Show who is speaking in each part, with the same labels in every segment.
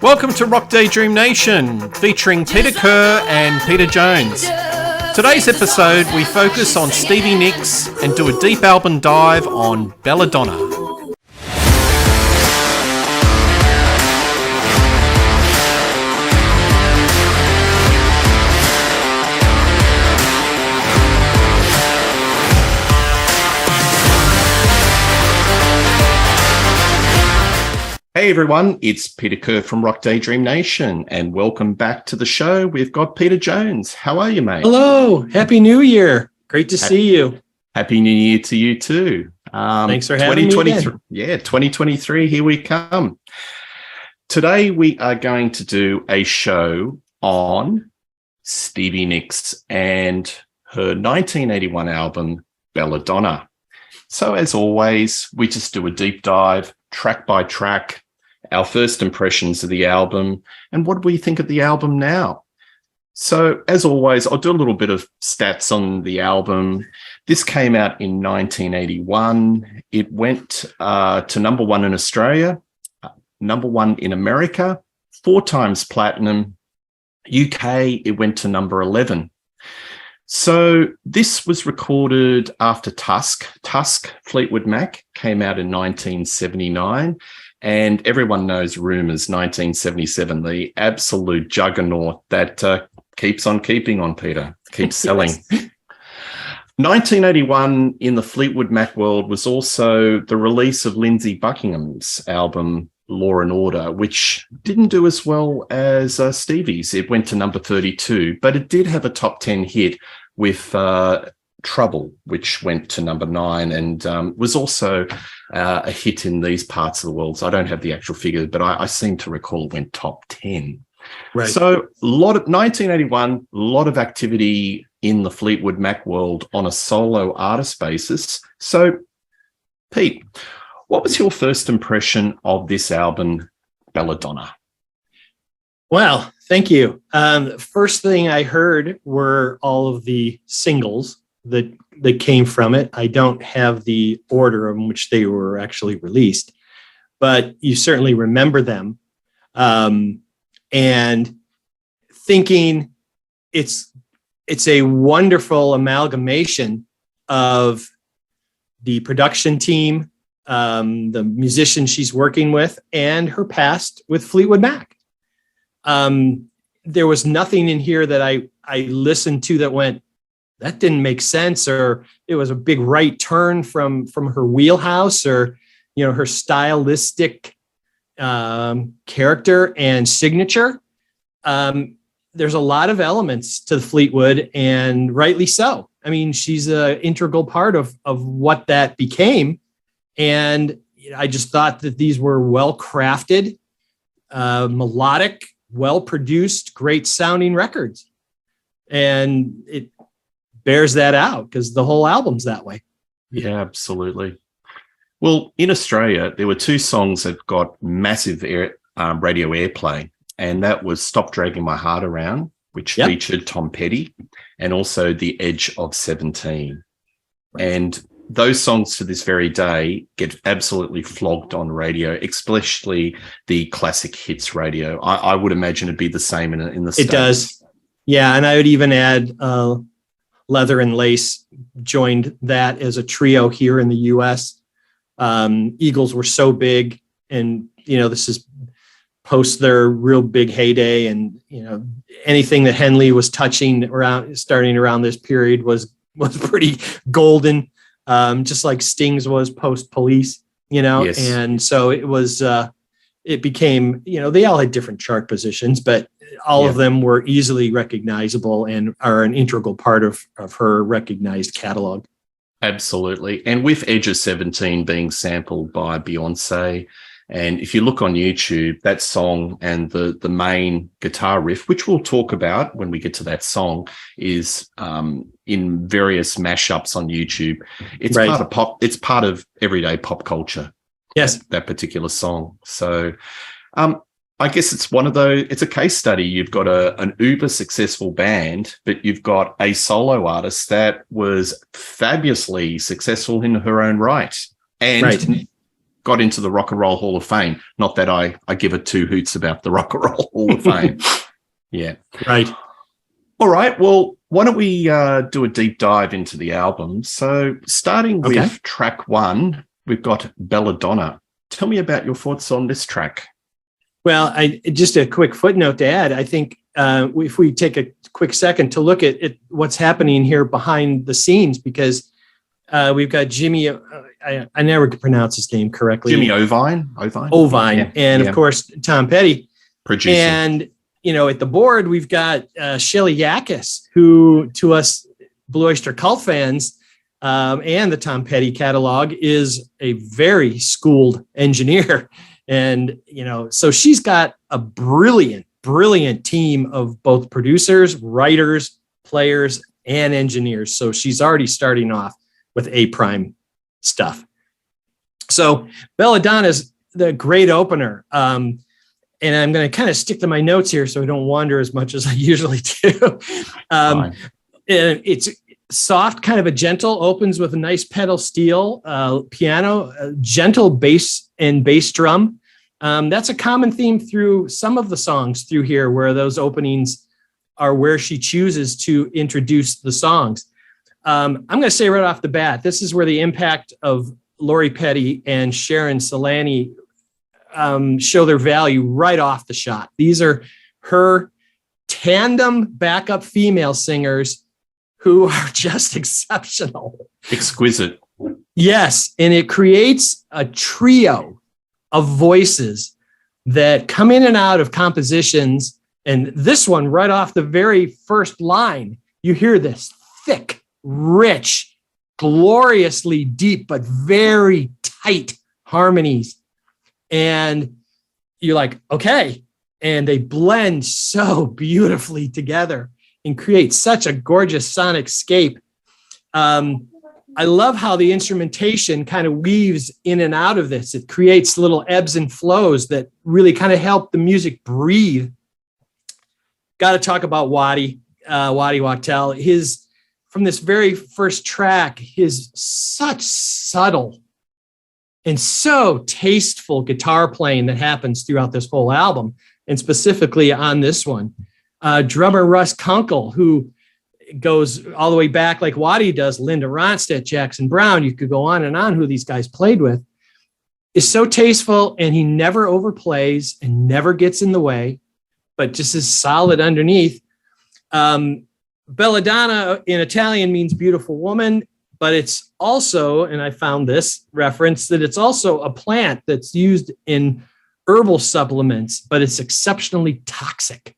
Speaker 1: Welcome to Rock Daydream Nation, featuring Peter Kerr and Peter Jones. Today's episode, we focus on Stevie Nicks and do a deep album dive on Belladonna. Hey everyone, it's Peter Kerr from Rock Daydream Nation, and welcome back to the show. We've got Peter Jones. How are you, mate?
Speaker 2: Hello. Happy New Year. Great to see you.
Speaker 1: Happy New Year to you too.
Speaker 2: Thanks for having me again.
Speaker 1: Yeah, 2023, here we come. Today we are going to do a show on Stevie Nicks and her 1981 album, Belladonna. So as always, we just do a deep dive, track by track, our first impressions of the album, and what do we think of the album now? So, as always, I'll do a little bit of stats on the album. This came out in 1981. It went to number one in Australia, number one in America, 4 times platinum. UK, it went to number 11. So this was recorded after Tusk. Fleetwood Mac came out in 1979. And everyone knows Rumours, 1977, the absolute juggernaut that keeps on keeping on, Peter, keeps selling. 1981 in the Fleetwood Mac world was also the release of Lindsey Buckingham's album, Law and Order, which didn't do as well as Stevie's. It went to number 32, but it did have a top 10 hit with Trouble, which went to number 9 and was also a hit in these parts of the world. So I don't have the actual figure, but I seem to recall it went top 10.
Speaker 2: Right.
Speaker 1: So 1981, a lot of activity in the Fleetwood Mac world on a solo artist basis. So, Pete, what was your first impression of this album, Belladonna?
Speaker 2: Well, thank you. First thing I heard were all of the singles that came from it. I don't have the order in which they were actually released, but you certainly remember them. And thinking it's a wonderful amalgamation of the production team, the musician she's working with, and her past with Fleetwood Mac. There was nothing in here that I listened to that went, that didn't make sense, or it was a big right turn from her wheelhouse, or, her stylistic character and signature. There's a lot of elements to the Fleetwood, and rightly so. I mean, she's an integral part of what that became. And I just thought that these were well-crafted, melodic, well-produced, great sounding records. And it bears that out because the whole album's that way.
Speaker 1: Yeah, absolutely. Well, in Australia, there were 2 songs that got massive radio airplay, and that was Stop Dragging My Heart Around, which featured Tom Petty, and also The Edge of 17. Right. And those songs to this very day get absolutely flogged on radio, especially the classic hits radio. I would imagine it'd be the same in the States.
Speaker 2: It does. Yeah, and I would even add Leather and Lace joined that as a trio here in the U.S. Eagles were so big, and, this is post their real big heyday, and, anything that Henley was touching starting around this period was pretty golden. Just like Sting's was post Police,
Speaker 1: Yes.
Speaker 2: And so it was, it became, they all had different chart positions, but all of them were easily recognizable and are an integral part of her recognized catalog.
Speaker 1: Absolutely. And with Edge of 17 being sampled by Beyonce, and if you look on YouTube, that song and the main guitar riff, which we'll talk about when we get to that song, is in various mashups on YouTube. It's part of pop. It's part of everyday pop culture.
Speaker 2: Yes,
Speaker 1: that particular song. So, I guess it's one of those. It's a case study. You've got an uber successful band, but you've got a solo artist that was fabulously successful in her own right, and got into the Rock and Roll Hall of Fame. Not that I give a two hoots about the Rock and Roll Hall of Fame. Yeah.
Speaker 2: Right.
Speaker 1: All right. Well, why don't we do a deep dive into the album? So starting with track 1, we've got Belladonna. Tell me about your thoughts on this track.
Speaker 2: Well, just a quick footnote to add. I think if we take a quick second to look at what's happening here behind the scenes, because we've got Jimmy, I never could pronounce his name correctly.
Speaker 1: Jimmy Ovine.
Speaker 2: Yeah, and of course, Tom Petty.
Speaker 1: Producing.
Speaker 2: And, at the board, we've got Shelley Yakis, who to us Blue Oyster Cult fans and the Tom Petty catalog is a very schooled engineer. And, so she's got a brilliant team of both producers, writers, players, and engineers. So she's already starting off with A-prime stuff. So Belladonna's the great opener. And I'm going to kind of stick to my notes here so I don't wander as much as I usually do. And it's soft, kind of a gentle, opens with a nice pedal steel piano, gentle bass and bass drum. That's a common theme through some of the songs through here, where those openings are where she chooses to introduce the songs. I'm going to say right off the bat, this is where the impact of Lori Petty and Sharon Solani show their value right off the shot. These are her tandem backup female singers who are just exceptional.
Speaker 1: Exquisite.
Speaker 2: Yes, and it creates a trio of voices that come in and out of compositions. And this one, right off the very first line, you hear this thick, rich, gloriously deep, but very tight harmonies. And you're like, okay. And they blend so beautifully together and create such a gorgeous sonic scape. I love how the instrumentation kind of weaves in and out of this. It creates little ebbs and flows that really kind of help the music breathe. Got to talk about Waddy Wachtel. From this very first track, his such subtle and so tasteful guitar playing that happens throughout this whole album, and specifically on this one. Drummer Russ Kunkel, who goes all the way back like Waddy does, Linda Ronstadt, Jackson Brown, you could go on and on who these guys played with, is so tasteful, and he never overplays and never gets in the way, but just is solid underneath. Belladonna in Italian means beautiful woman, but it's also, and I found this reference, that it's also a plant that's used in herbal supplements, but it's exceptionally toxic.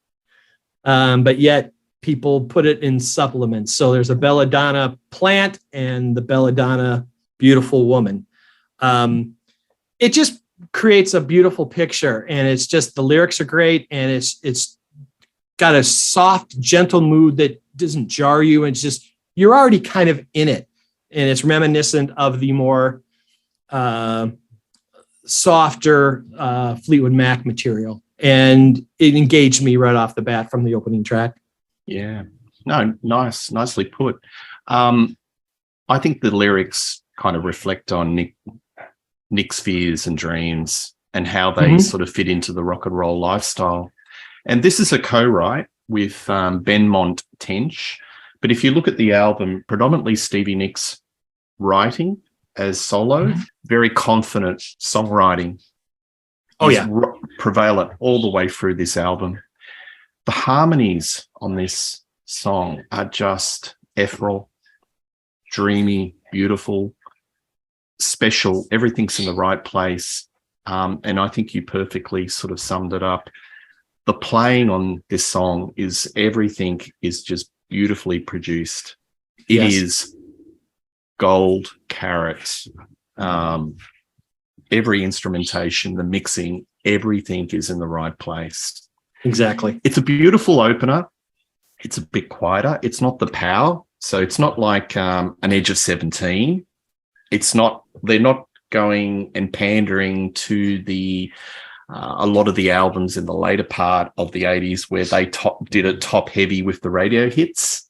Speaker 2: But yet people put it in supplements. So there's a Belladonna plant and the Belladonna beautiful woman. It just creates a beautiful picture, and it's just, the lyrics are great, and it's got a soft, gentle mood that doesn't jar you. And it's just, you're already kind of in it. And it's reminiscent of the more softer Fleetwood Mac material. And it engaged me right off the bat from the opening track.
Speaker 1: Yeah. No, nicely put. I think the lyrics kind of reflect on Nick's fears and dreams and how they sort of fit into the rock and roll lifestyle. And this is a co-write with Benmont Tench. But if you look at the album, predominantly Stevie Nicks writing as solo, very confident songwriting.
Speaker 2: Oh, yeah.
Speaker 1: Prevalent all the way through this album. The harmonies on this song are just ethereal, dreamy, beautiful, special. Everything's in the right place. And I think you perfectly sort of summed it up. The playing on this song is, everything is just beautifully produced. It is gold carats. Every instrumentation, the mixing, everything is in the right place.
Speaker 2: Exactly.
Speaker 1: It's a beautiful opener. It's a bit quieter. It's not the power. So it's not like an Edge of 17. They're not going and pandering to the a lot of the albums in the later part of the 80s where they did it top heavy with the radio hits.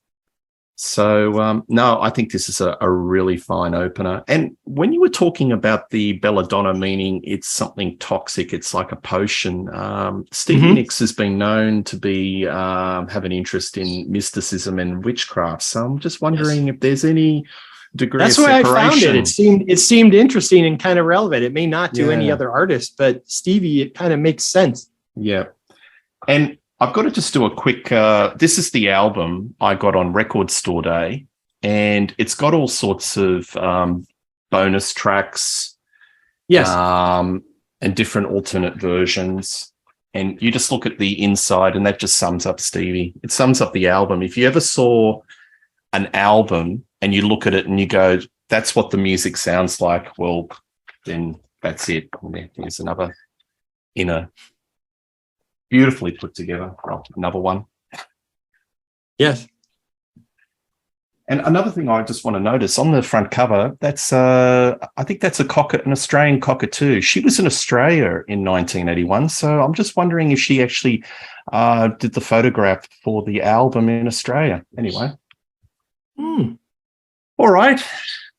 Speaker 1: So, no, I think this is a really fine opener. And when you were talking about the Belladonna, meaning it's something toxic, it's like a potion, Stevie Nicks has been known to be have an interest in mysticism and witchcraft. So I'm just wondering if there's any degree
Speaker 2: That's
Speaker 1: of
Speaker 2: why
Speaker 1: separation.
Speaker 2: I found it. It seemed interesting and kind of relevant. It may not to any other artist, but Stevie, it kind of makes sense.
Speaker 1: Yeah. And I've got to just do a quick, this is the album I got on Record Store Day, and it's got all sorts of bonus tracks.
Speaker 2: Yes.
Speaker 1: And different alternate versions. And you just look at the inside and that just sums up Stevie. It sums up the album. If you ever saw an album and you look at it and you go, that's what the music sounds like, well, then that's it. Here's another inner, beautifully put together. Oh, another one.
Speaker 2: Yes.
Speaker 1: And another thing I just want to notice on the front cover, that's I think that's an Australian cockatoo. She was in Australia in 1981, so I'm just wondering if she actually did the photograph for the album in Australia. Anyway. All right.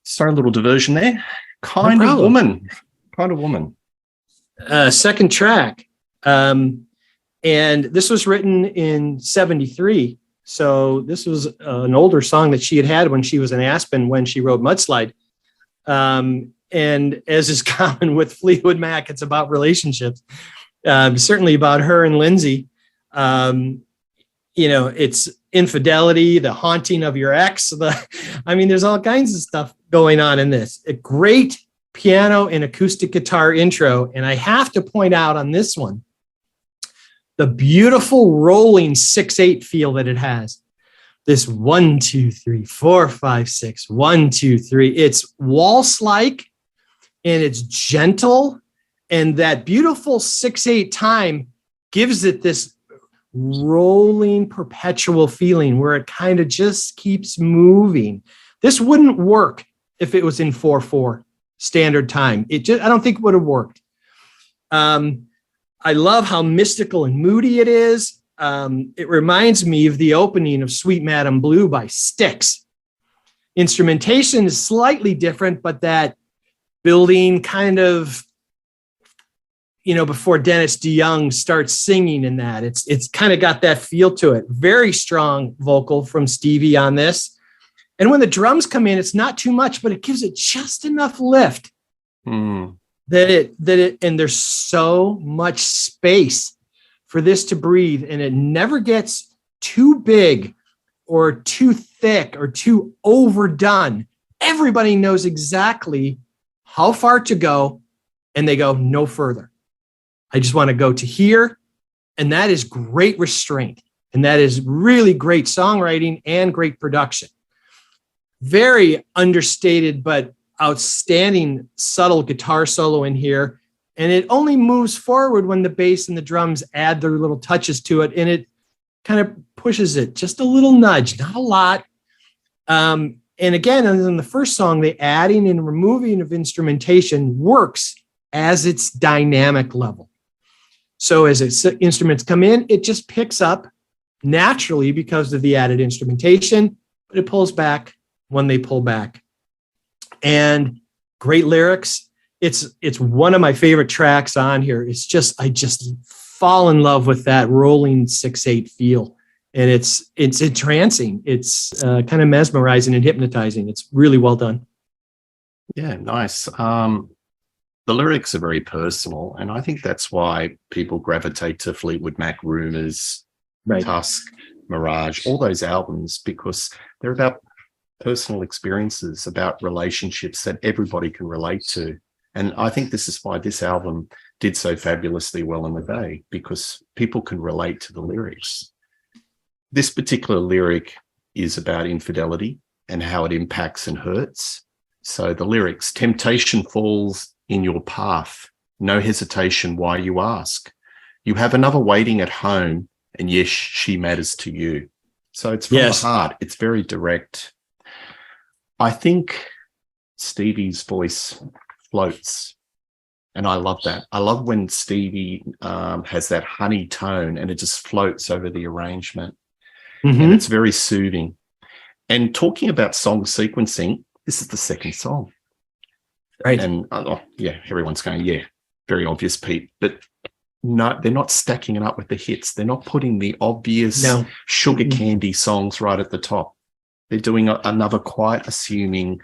Speaker 1: Sorry, a little diversion there. Kind of woman.
Speaker 2: Second track. And this was written in 1973. So this was an older song that she had when she was in Aspen when she wrote Mudslide. And as is common with Fleetwood Mac, it's about relationships. Certainly about her and Lindsay. It's infidelity, the haunting of your ex. There's all kinds of stuff going on in this. A great piano and acoustic guitar intro. And I have to point out on this one, the beautiful rolling 6/8 feel that it has. This 1, 2, 3, 4, 5, 6, 1, 2, 3. It's waltz-like and it's gentle. And that beautiful 6/8 time gives it this rolling perpetual feeling where it kind of just keeps moving. This wouldn't work if it was in 4/4 standard time. I don't think it would have worked. I love how mystical and moody it is. It reminds me of the opening of Sweet Madam Blue by Styx. Instrumentation is slightly different, but that building kind of, before Dennis DeYoung starts singing in that, it's kind of got that feel to it. Very strong vocal from Stevie on this. And when the drums come in, it's not too much, but it gives it just enough lift. And there's so much space for this to breathe, and it never gets too big or too thick or too overdone. Everybody knows exactly how far to go, and they go no further. I just want to go to here, and that is great restraint, and that is really great songwriting and great production. Very understated, but outstanding subtle guitar solo in here, and it only moves forward when the bass and the drums add their little touches to it, and it kind of pushes it just a little nudge, not a lot. And again, in the first song, the adding and removing of instrumentation works as its dynamic level. So as instruments come in, it just picks up naturally because of the added instrumentation, but it pulls back when they pull back. And great lyrics. It's one of my favorite tracks on here. I just fall in love with that rolling 6/8 feel. And it's entrancing. It's kind of mesmerizing and hypnotizing. It's really well done.
Speaker 1: Yeah, nice. The lyrics are very personal, and I think that's why people gravitate to Fleetwood Mac, Rumours, Tusk, Mirage, all those albums, because they're about personal experiences, about relationships that everybody can relate to. And I think this is why this album did so fabulously well in the day, because people can relate to the lyrics. This particular lyric is about infidelity and how it impacts and hurts. So the lyrics, temptation falls in your path, no hesitation why you ask. You have another waiting at home, and yes, she matters to you. So it's from the heart. It's very direct. I think Stevie's voice floats, and I love that. I love when Stevie has that honey tone and it just floats over the arrangement. And it's very soothing. And talking about song sequencing, this is the second song.
Speaker 2: Right.
Speaker 1: And everyone's going, yeah, very obvious, Pete. But no, they're not stacking it up with the hits. They're not putting the obvious sugar candy songs right at the top. They're doing another quite assuming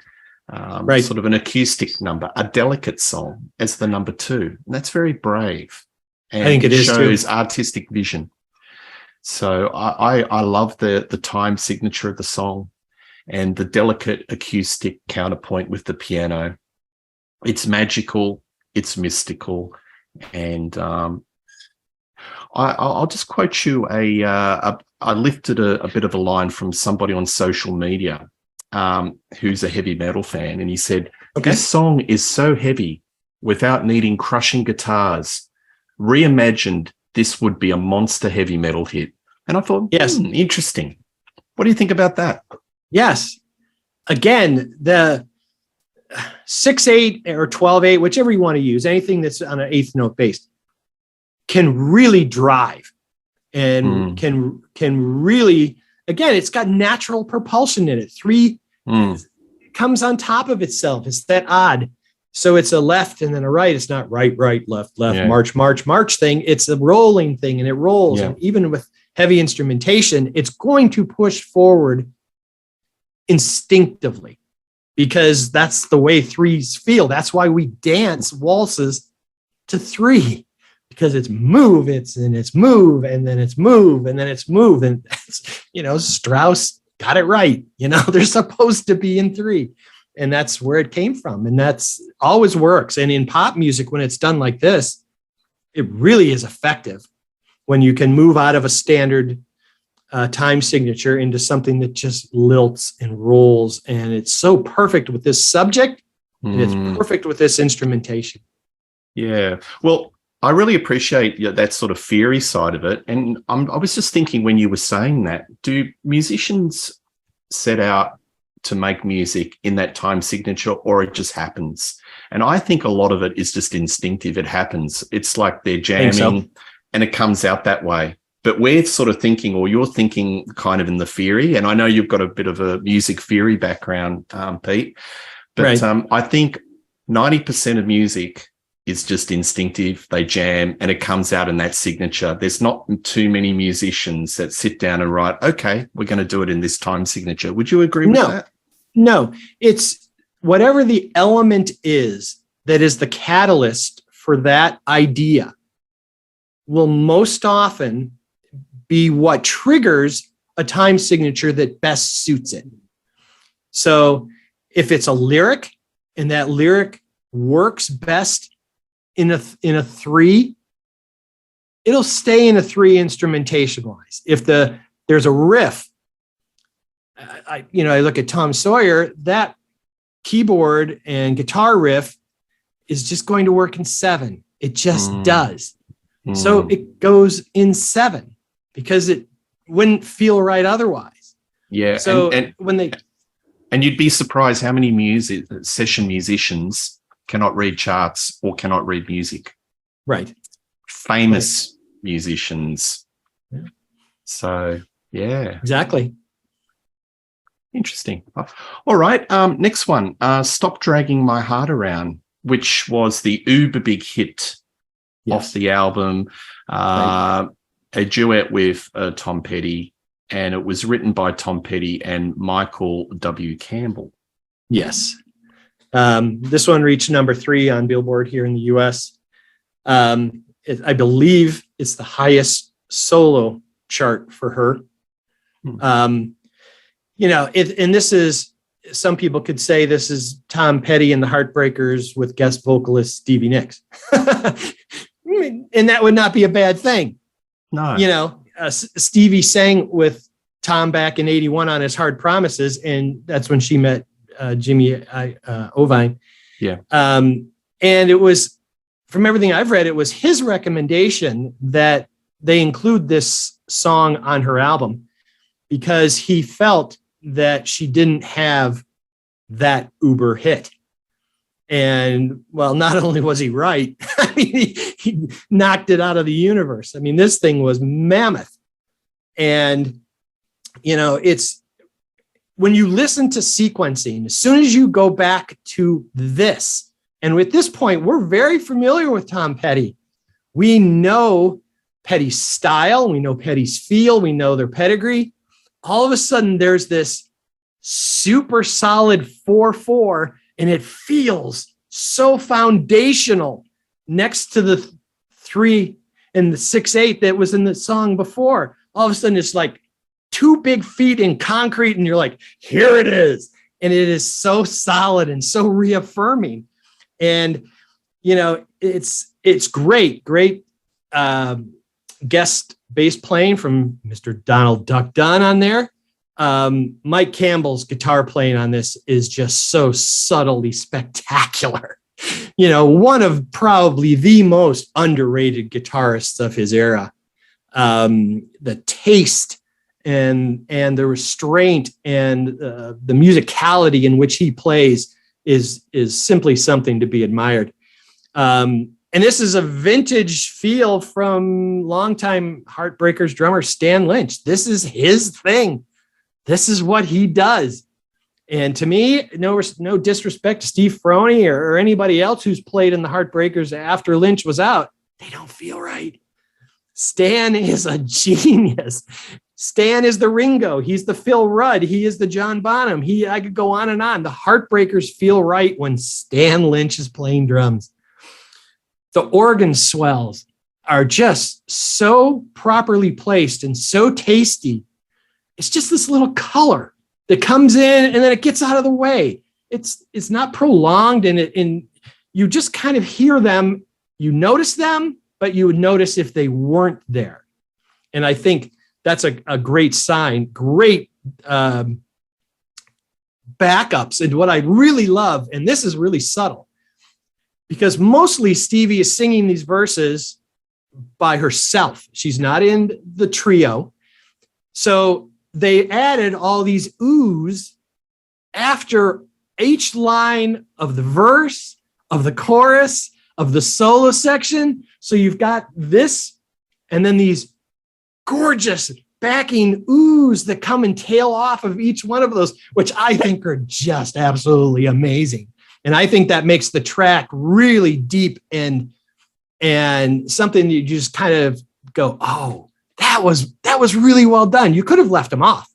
Speaker 1: sort of an acoustic number, a delicate song as the number 2. And that's very brave. And
Speaker 2: I think it
Speaker 1: shows artistic vision. So I love the time signature of the song and the delicate acoustic counterpoint with the piano. It's magical, it's mystical, and I'll just quote you I lifted a bit of a line from somebody on social media who's a heavy metal fan, and he said, this song is so heavy without needing crushing guitars. Reimagined, this would be a monster heavy metal hit. And I thought, yes, interesting. What do you think about that?
Speaker 2: Yes. Again, the 6/8 or 12/8, whichever you want to use, anything that's on an eighth note based, can really drive and can really, again, it's got natural propulsion in it. 3 comes on top of itself. It's that odd. So it's a left and then a right. It's not right, left, march thing. It's a rolling thing, and it rolls. And even with heavy instrumentation, it's going to push forward instinctively, because that's the way 3s feel. That's why we dance waltzes to 3, because it's move, it's move, and then it's move, and then it's move. And Strauss got it right. They're supposed to be in 3. And that's where it came from. And that's always works. And in pop music, when it's done like this, it really is effective when you can move out of a standard time signature into something that just lilts and rolls. And it's so perfect with this subject, and it's perfect with this instrumentation.
Speaker 1: Yeah. Well, I really appreciate that sort of theory side of it. And I was just thinking, when you were saying that, do musicians set out to make music in that time signature, or it just happens? And I think a lot of it is just instinctive. It happens. It's like they're jamming and it comes out that way. But we're sort of thinking, or you're thinking kind of in the theory, and I know you've got a bit of a music theory background, Pete, but I think 90% of music is just instinctive. They jam and it comes out in that signature. There's not too many musicians that sit down and write, okay, we're going to do it in this time signature. Would you agree with that?
Speaker 2: No, it's whatever the element is that is the catalyst for that idea will most often be what triggers a time signature that best suits it. So if it's a lyric and that lyric works best in a 3, it'll stay in a 3 instrumentation wise. If there's a riff, I look at Tom Sawyer, that keyboard and guitar riff is just going to work in 7. It just does. So it goes in 7 because it wouldn't feel right otherwise.
Speaker 1: Yeah.
Speaker 2: So
Speaker 1: and you'd be surprised how many session musicians cannot read charts or cannot read music.
Speaker 2: Right.
Speaker 1: Famous musicians. Yeah. So, yeah.
Speaker 2: Exactly.
Speaker 1: Interesting. All right. Next one. Stop Dragging My Heart Around, which was the uber big hit off the album. A duet with Tom Petty, and it was written by Tom Petty and Michael W. Campbell.
Speaker 2: Yes. This one reached number 3 on Billboard here in the U.S. I believe it's the highest solo chart for her. And this is, some people could say this is Tom Petty and the Heartbreakers with guest vocalist Stevie Nicks. And that would not be a bad thing. No. Stevie sang with Tom back in 81 on his Hard Promises, and that's when she met Jimmy Ovine.
Speaker 1: Yeah.
Speaker 2: And it was, from everything I've read, it was his recommendation that they include this song on her album because he felt that she didn't have that uber hit. And well, not only was he right, I mean, he knocked it out of the universe. I mean, this thing was mammoth. And, it's when you listen to sequencing, as soon as you go back to this, and at this point, we're very familiar with Tom Petty. We know Petty's style, we know Petty's feel, we know their pedigree. All of a sudden, there's this super solid 4/4, and it feels so foundational next to the 3 and the 6/8 that was in the song before. All of a sudden, it's like 2 big feet in concrete, and you're like, here it is. And it is so solid and so reaffirming. And, you know, it's great guest bass playing from Mr. Donald Duck Dunn on there. Mike Campbell's guitar playing on this is just so subtly spectacular. You know, one of probably the most underrated guitarists of his era. The taste and the restraint and the musicality in which he plays is simply something to be admired. And this is a vintage feel from longtime Heartbreakers drummer Stan Lynch. This is his thing. This is what he does. And to me, no disrespect to Steve Froney or anybody else who's played in the Heartbreakers after Lynch was out, they don't feel right. Stan is a genius. Stan is the Ringo. He's the Phil Rudd. He is the John Bonham. I could go on and on. The Heartbreakers feel right when Stan Lynch is playing drums. The organ swells are just so properly placed and so tasty. It's just this little color that comes in and then it gets out of the way. It's not prolonged, and you just kind of hear them. You notice them, but you would notice if they weren't there. And I think that's a great sign. Great backups. And what I really love, and this is really subtle, because mostly Stevie is singing these verses by herself. She's not in the trio. So they added all these oohs after each line of the verse, of the chorus, of the solo section. So you've got this, and then these gorgeous backing oohs that come and tail off of each one of those, which I think are just absolutely amazing. And I think that makes the track really deep and something that you just kind of go, oh, that was really well done. You could have left them off,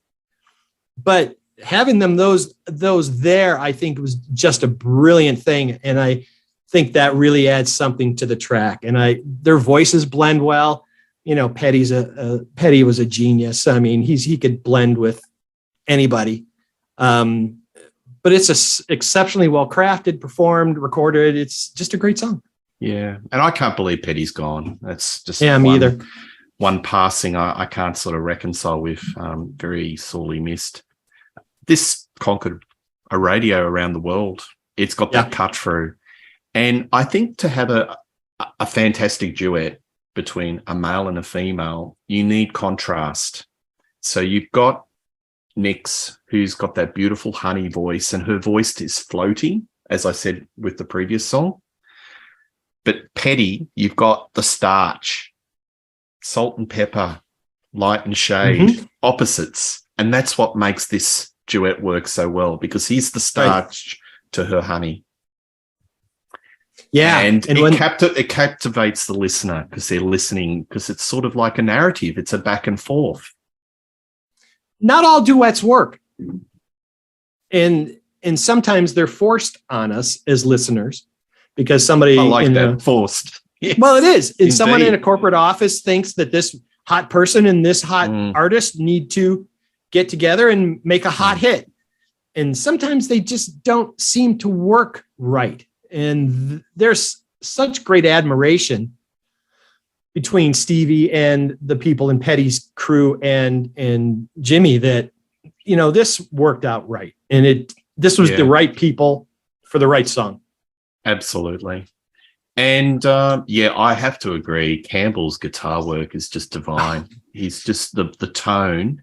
Speaker 2: but having them those there, I think was just a brilliant thing. And I think that really adds something to the track. And their voices blend well. You know, Petty was a genius. I mean, he could blend with anybody. But it's exceptionally well crafted, performed, recorded. It's just a great song.
Speaker 1: Yeah. And I can't believe Petty's gone. That's just
Speaker 2: me either.
Speaker 1: One passing I can't sort of reconcile with. Very sorely missed. This conquered a radio around the world. It's got that cut through. And I think to have a fantastic duet between a male and a female, you need contrast. So you've got Nicks, who's got that beautiful honey voice, and her voice is floaty, as I said with the previous song. But Petty, you've got the starch, salt and pepper, light and shade, opposites. And that's what makes this duet work so well, because he's the starch to her honey. Yeah. And it captivates the listener because they're listening, because it's sort of like a narrative. It's a back and forth.
Speaker 2: Not all duets work. And sometimes they're forced on us as listeners because somebody
Speaker 1: forced. Yes,
Speaker 2: well, it is. And someone in a corporate office thinks that this hot person and this hot artist need to get together and make a hot hit. And sometimes they just don't seem to work right. And there's such great admiration between Stevie and the people in Petty's crew and Jimmy that, you know, this worked out right. And this was the right people for the right song.
Speaker 1: Absolutely. And I have to agree. Campbell's guitar work is just divine. He's just the tone.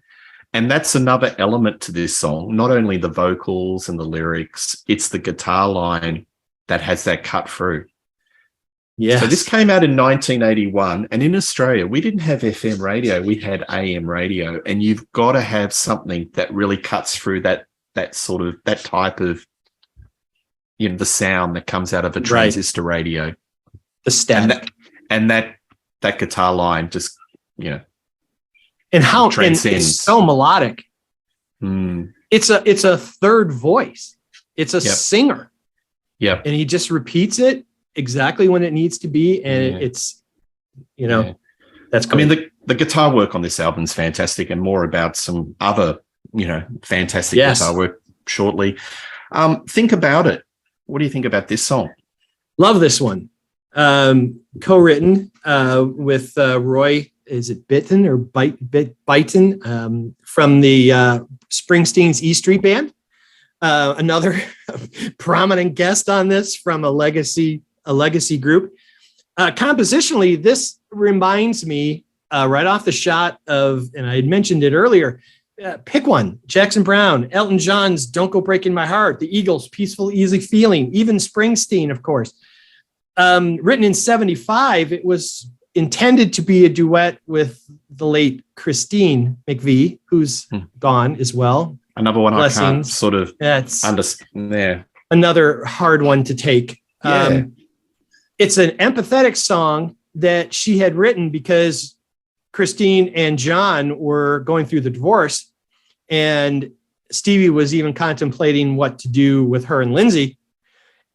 Speaker 1: And that's another element to this song. Not only the vocals and the lyrics, it's the guitar line that has that cut through. Yeah. So this came out in 1981, and in Australia, we didn't have FM radio. We had AM radio, and you've got to have something that really cuts through that that type of, the sound that comes out of a transistor radio.
Speaker 2: The static.
Speaker 1: And that guitar line just,
Speaker 2: and how
Speaker 1: transcends.
Speaker 2: It's so melodic.
Speaker 1: Mm.
Speaker 2: It's a third voice. It's a singer.
Speaker 1: Yep.
Speaker 2: And he just repeats it exactly when it needs to be. And it's, that's great.
Speaker 1: I mean, the guitar work on this album is fantastic, and more about some other, fantastic guitar work shortly. Think about it. What do you think about this song?
Speaker 2: Love this one. Co-written with Roy, is it Bitton or Byton, from the Springsteen's E Street Band. Another prominent guest on this from a legacy group. Compositionally, this reminds me right off the shot of, and I had mentioned it earlier, pick one: Jackson Browne, Elton John's Don't Go Breaking My Heart, the Eagles' Peaceful Easy Feeling, even Springsteen, of course. Written in 1975, it was intended to be a duet with the late Christine McVie, who's gone as well.
Speaker 1: Another one
Speaker 2: Blessings.
Speaker 1: I can't sort of
Speaker 2: understand.
Speaker 1: Yeah.
Speaker 2: Another hard one to take.
Speaker 1: Yeah.
Speaker 2: It's an empathetic song that she had written because Christine and John were going through the divorce, and Stevie was even contemplating what to do with her and Lindsay.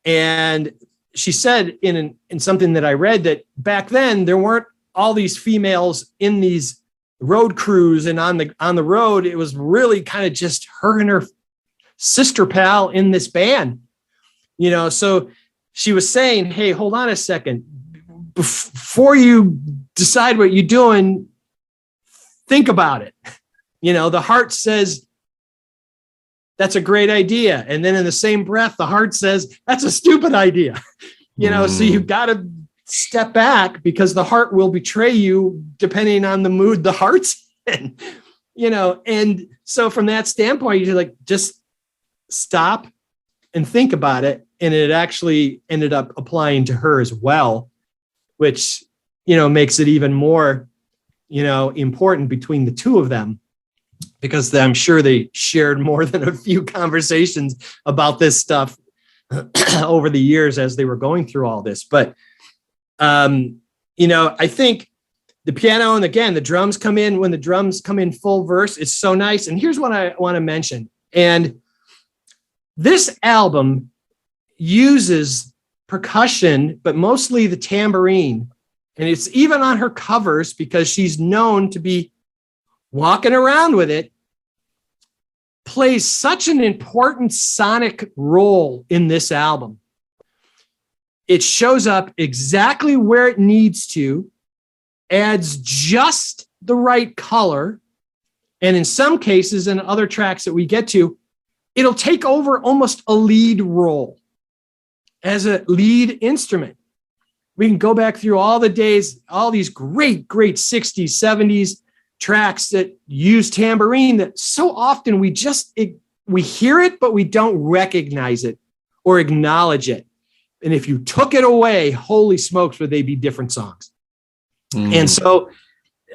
Speaker 2: And she said in something that I read that back then there weren't all these females in these road crews and on the road. It was really kind of just her and her sister pal in this band, so she was saying, hey, hold on a second. Before you decide what you're doing, think about it. The heart says, that's a great idea. And then in the same breath, the heart says, that's a stupid idea. So you've got to step back, because the heart will betray you depending on the mood the heart's in, and so from that standpoint, you're like, just stop and think about it. And it actually ended up applying to her as well, which, makes it even more, important between the two of them, because I'm sure they shared more than a few conversations about this stuff over the years as they were going through all this. But, I think the piano, and again, the drums come in, when the drums come in full verse, it's so nice. And here's what I want to mention. And this album uses percussion, but mostly the tambourine. And it's even on her covers, because she's known to be walking around with it, plays such an important sonic role in this album. It shows up exactly where it needs to, adds just the right color, and in some cases, in other tracks that we get to, it'll take over almost a lead role as a lead instrument. We can go back through all the days, all these great 60s, 70s tracks that use tambourine that so often we hear it, but we don't recognize it or acknowledge it. And if you took it away, holy smokes, would they be different songs? And so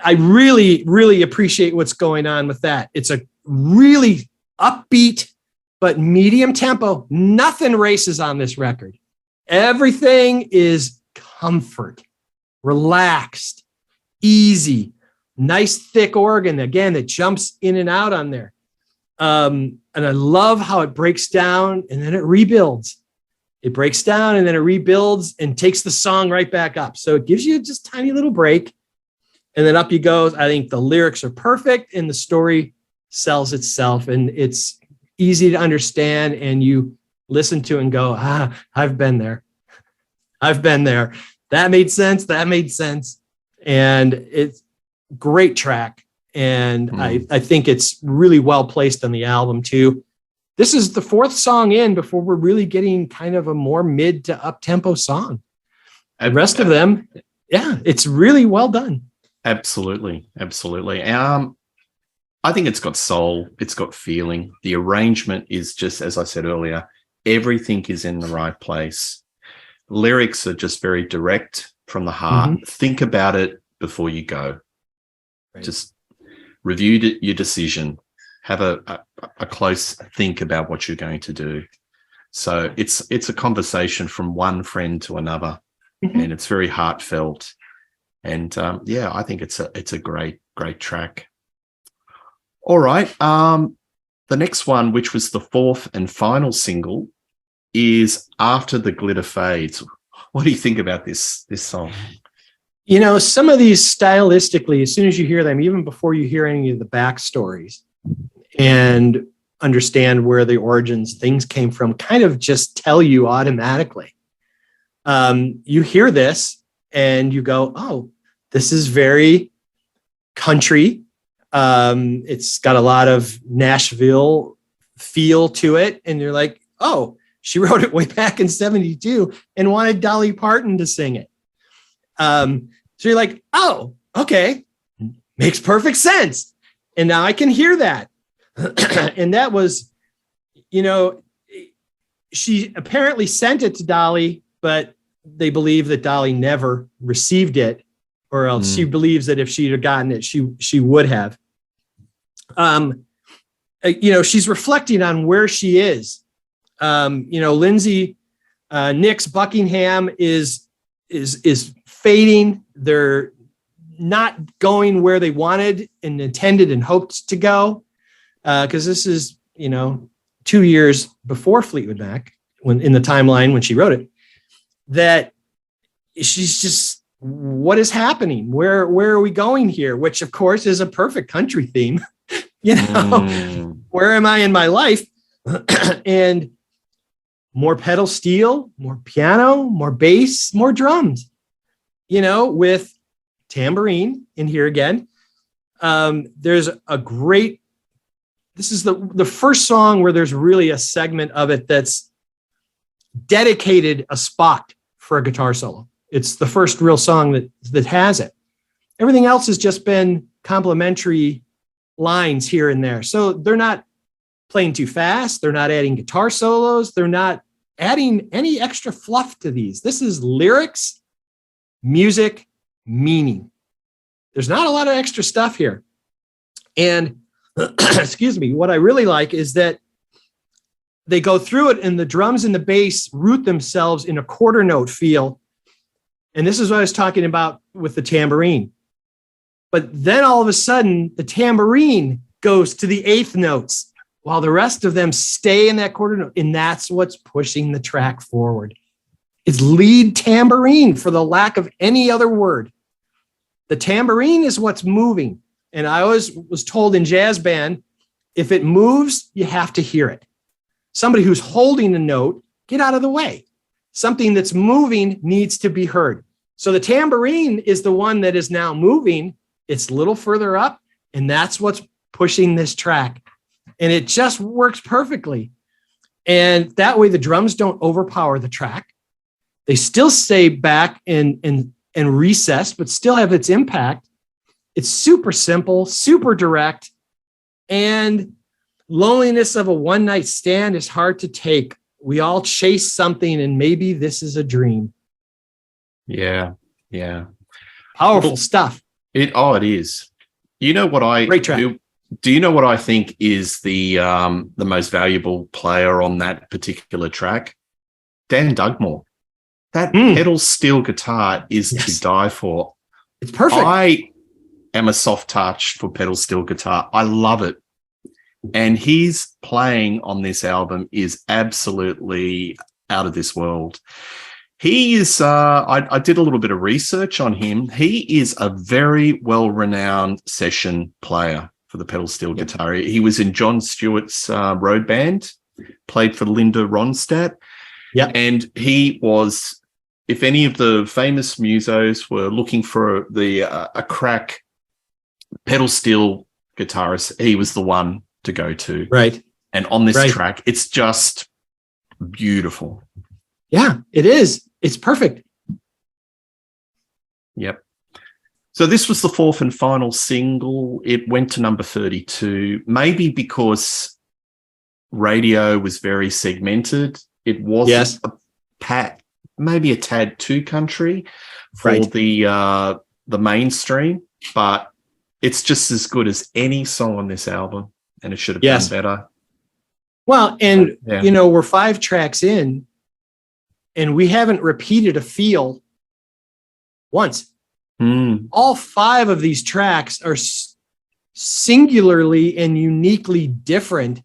Speaker 2: I really, really appreciate what's going on with that. It's a really upbeat, but medium tempo. Nothing races on this record. Everything is comfort, relaxed, easy, nice thick organ, again, that jumps in and out on there. And I love how it breaks down and then it rebuilds. It breaks down and then it rebuilds and takes the song right back up. So it gives you just a tiny little break, and then up you go. I think the lyrics are perfect and the story sells itself, and it's easy to understand, and you listen to it and go, I've been there. I've been there. That made sense. That made sense. And it's great track. And I think it's really well placed on the album too. This is the fourth song in before we're really getting kind of a more mid to up tempo song. The rest of them, it's really well done.
Speaker 1: Absolutely. Absolutely. I think it's got soul. It's got feeling. The arrangement is just, as I said earlier, everything is in the right place. Lyrics are just very direct from the heart. Think about it before you go. Right. Just review your decision. have a close think about what you're going to do. So it's a conversation from one friend to another, and it's very heartfelt. And I think it's a great track. All right. The next one, which was the fourth and final single, is After the Glitter Fades. What do you think about this song?
Speaker 2: You know, some of these stylistically, as soon as you hear them, even before you hear any of the backstories and understand where the origins, things came from, kind of just tell you automatically. You hear this and you go, oh, this is very country. It's got a lot of Nashville feel to it. And you're like, oh, she wrote it way back in 72 and wanted Dolly Parton to sing it. So you're like, oh, okay, makes perfect sense. And now I can hear that. And that was, you know, she apparently sent it to Dolly, but they believe that Dolly never received it, or else she believes that if she'd have gotten it, she would have. You know, she's reflecting on where she is. You know, Lindsay Nicks Buckingham is fading. They're not going where they wanted and intended and hoped to go. Because this is, you know, 2 years before Fleetwood Mac, when in the timeline when she wrote it, that she's just, what is happening? Where are we going here? Which of course is a perfect country theme. You know, where am I in my life? And more pedal steel, more piano, more bass, more drums, you know, with tambourine in here again. There's a great, this is the first song where there's really a segment of it that's dedicated a spot for a guitar solo. It's the first real song that has it. Everything else has just been complementary lines here and there. So they're not playing too fast. They're not adding guitar solos. They're not adding any extra fluff to these. This is lyrics, music, meaning. There's not a lot of extra stuff here. And excuse me, what I really like is that they go through it and the drums and the bass root themselves in a quarter note feel. And this is what I was talking about with the tambourine. But then all of a sudden, the tambourine goes to the eighth notes while the rest of them stay in that quarter note. And that's what's pushing the track forward. It's lead tambourine, for the lack of any other word. The tambourine is what's moving. And I always was told in jazz band, if it moves, you have to hear it. Somebody who's holding a note, get out of the way. Something that's moving needs to be heard. So the tambourine is the one that is now moving. It's a little further up, and that's what's pushing this track. And it just works perfectly. And that way the drums don't overpower the track. They still stay back and recess, but still have its impact. It's super simple, super direct, and loneliness of a one-night stand is hard to take. We all chase something, and maybe this is a dream.
Speaker 1: Yeah.
Speaker 2: Powerful stuff.
Speaker 1: It is. You know what
Speaker 2: Great track.
Speaker 1: Do you know what I think is the most valuable player on that particular track? Dan Dugmore. That pedal steel guitar is to die for.
Speaker 2: It's perfect.
Speaker 1: I am a soft touch for pedal steel guitar. I love it. And his playing on this album is absolutely out of this world. He is, I did a little bit of research on him. He is a very well-renowned session player for the pedal steel guitar. He was in John Stewart's road band, played for Linda Ronstadt.
Speaker 2: Yeah.
Speaker 1: And he was, if any of the famous musos were looking for a crack pedal steel guitarist, he was the one to go to.
Speaker 2: Right.
Speaker 1: And on this track, it's just beautiful.
Speaker 2: Yeah, it is. It's perfect.
Speaker 1: Yep. So this was the fourth and final single. It went to number 32, maybe because radio was very segmented. It wasn't maybe a tad too country for the mainstream, but it's just as good as any song on this album. and it should have
Speaker 2: Yes.
Speaker 1: done better.
Speaker 2: Well, and
Speaker 1: Yeah.
Speaker 2: we're 5 tracks in, and we haven't repeated a feel once. All 5 of these tracks are singularly and uniquely different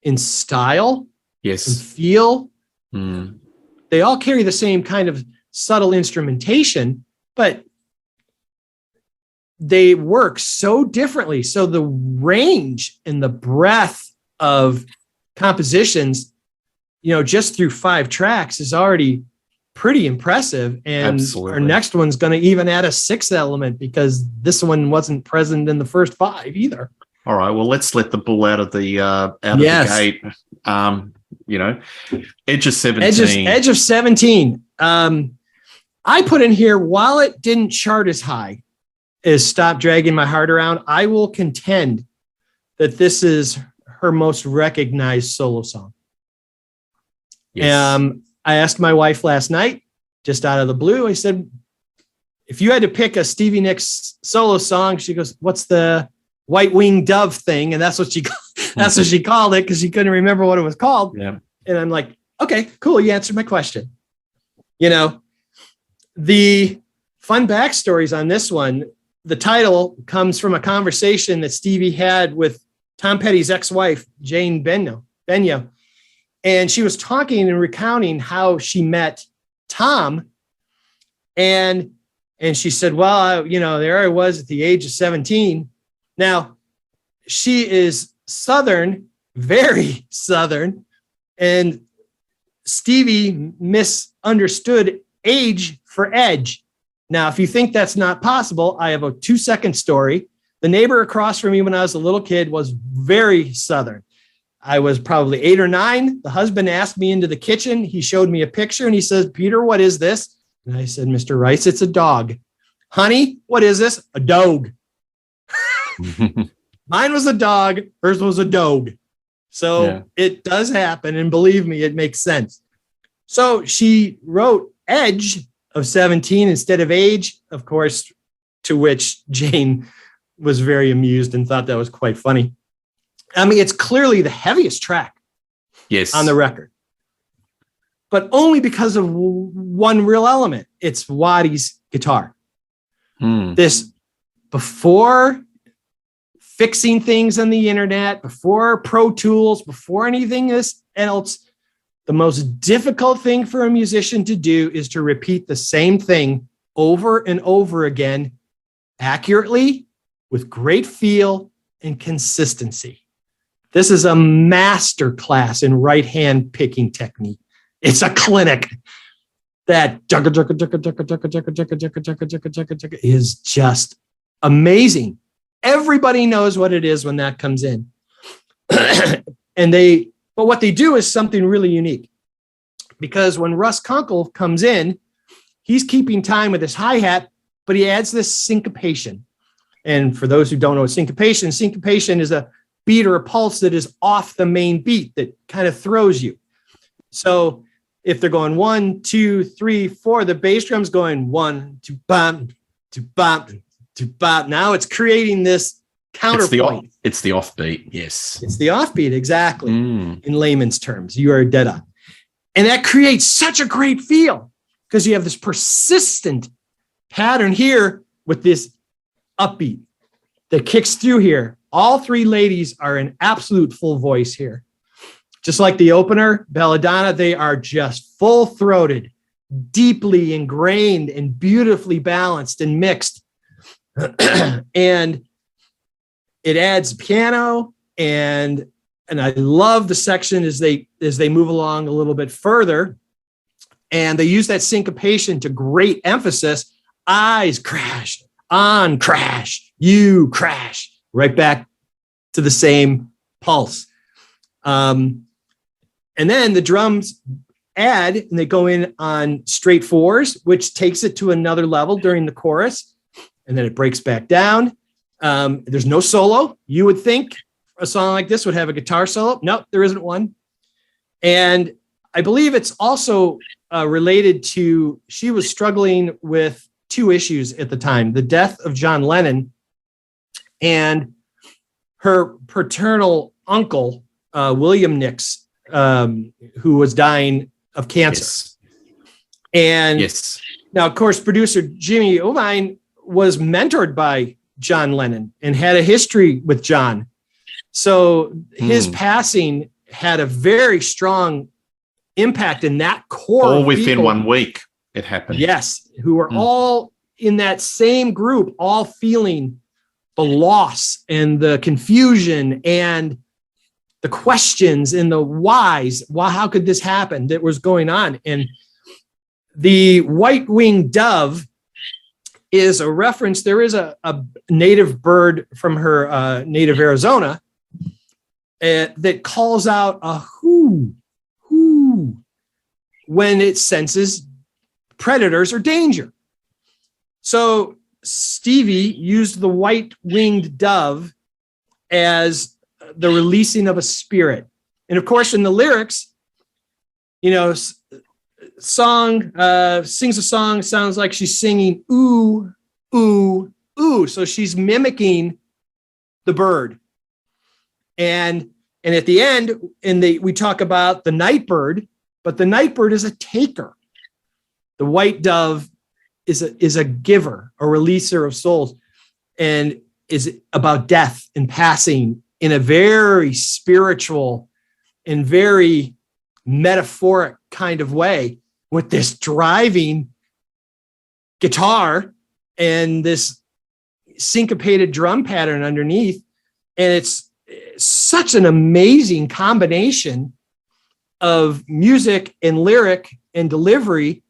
Speaker 2: in style and
Speaker 1: Yes.
Speaker 2: feel. They all carry the same kind of subtle instrumentation, but they work so differently. So the range and the breadth of compositions, just through 5 tracks is already pretty impressive. And
Speaker 1: Absolutely.
Speaker 2: our next one's going to even add a 6th element because this one wasn't present in the first 5 either.
Speaker 1: All right. Well, let's let the bull out of the
Speaker 2: Yes.
Speaker 1: gate. Edge of 17.
Speaker 2: Edge of 17. I put in here, while it didn't chart as high as Stop Dragging My Heart Around, I will contend that this is her most recognized solo song.
Speaker 1: Yes.
Speaker 2: I asked my wife last night, just out of the blue, I said, if you had to pick a Stevie Nicks solo song, she goes, what's the White Winged Dove thing? And that's what she called it, because she couldn't remember what it was called.
Speaker 1: Yeah.
Speaker 2: And I'm like, okay, cool. You answered my question. The fun backstories on this one, the title comes from a conversation that Stevie had with Tom Petty's ex-wife, Jane Benyo. And she was talking and recounting how she met Tom. And she said, well, there I was at the age of 17. Now, she is Southern, very Southern, and Stevie misunderstood age for edge. Now, if you think that's not possible, I have a 2-second story. The neighbor across from me when I was a little kid was very Southern. I was probably 8 or 9. The husband asked me into the kitchen. He showed me a picture and he says, Peter, what is this? And I said, Mr. Rice, it's a dog. Honey, what is this? A dog. Mine was a dog. Hers was a dog. So It does happen. And believe me, it makes sense. So she wrote Edge of 17 instead of Age, of course, to which Jane was very amused and thought that was quite funny. I mean, it's clearly the heaviest track on the record, but only because of one real element. It's Waddy's guitar. This, before fixing things on the internet, before Pro Tools, before anything else, the most difficult thing for a musician to do is to repeat the same thing over and over again, accurately, with great feel and consistency. This is a master class in right hand picking technique. It's a clinic. That is just amazing. Everybody knows what it is when that comes in. But what they do is something really unique, because when Russ Kunkel comes in, he's keeping time with his hi-hat, but he adds this syncopation. And for those who don't know what syncopation is a beat or a pulse that is off the main beat that kind of throws you. So if they're going 1, 2, 3, 4, the bass drum's going 1, 2, bam, 2, bam, 2, bam. Now it's creating this counterpoint.
Speaker 1: It's the offbeat. Yes.
Speaker 2: It's the offbeat. Exactly. In layman's terms, you are dead on. And that creates such a great feel because you have this persistent pattern here with this upbeat that kicks through here. All 3 ladies are in absolute full voice here. Just like the opener, Belladonna, they are just full-throated, deeply ingrained and beautifully balanced and mixed. And it adds piano, and I love the section as they move along a little bit further. And they use that syncopation to great emphasis. Eyes crash, on crash, you crash, right back to the same pulse. And then the drums add, and they go in on straight 4s, which takes it to another level during the chorus. And then it breaks back down. There's no solo. You would think a song like this would have a guitar solo. Nope, there isn't one. And I believe it's also related to, she was struggling with 2 issues at the time: the death of John Lennon and her paternal uncle, William Nicks, who was dying of cancer.
Speaker 1: Yes.
Speaker 2: And
Speaker 1: Yes.
Speaker 2: now, of course, producer Jimmy Iovine was mentored by John Lennon and had a history with John. So his passing had a very strong impact in that core.
Speaker 1: All
Speaker 2: of
Speaker 1: within
Speaker 2: people,
Speaker 1: 1 week it happened.
Speaker 2: yes, who were all in that same group, all feeling the loss and the confusion and the questions and the whys. Why, how could this happen that was going on? And the white-winged dove is a reference. There is a native bird from her native Arizona that calls out a hoo when it senses predators or danger. So Stevie used the white-winged dove as the releasing of a spirit. And of course, in the lyrics, sings a song, sounds like she's singing ooh, ooh, ooh. So she's mimicking the bird. And at the end, we talk about the night bird, but the night bird is a taker. The white dove is a giver, a releaser of souls, and is about death and passing in a very spiritual and very metaphoric kind of way, with this driving guitar and this syncopated drum pattern underneath. And it's such an amazing combination of music and lyric and delivery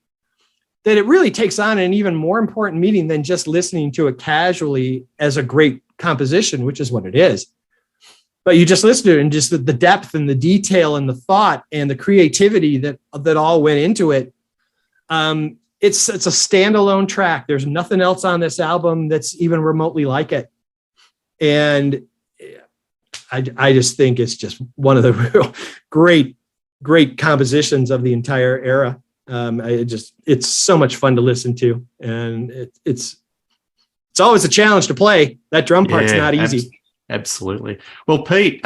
Speaker 2: that it really takes on an even more important meaning than just listening to it casually as a great composition, which is what it is. But you just listen to it, and just the depth and the detail and the thought and the creativity that all went into it. It's a standalone track. There's nothing else on this album that's even remotely like it. And I just think it's just one of the real great compositions of the entire era. It's so much fun to listen to, and it's always a challenge to play. That drum part's not easy.
Speaker 1: Absolutely. Well, Pete,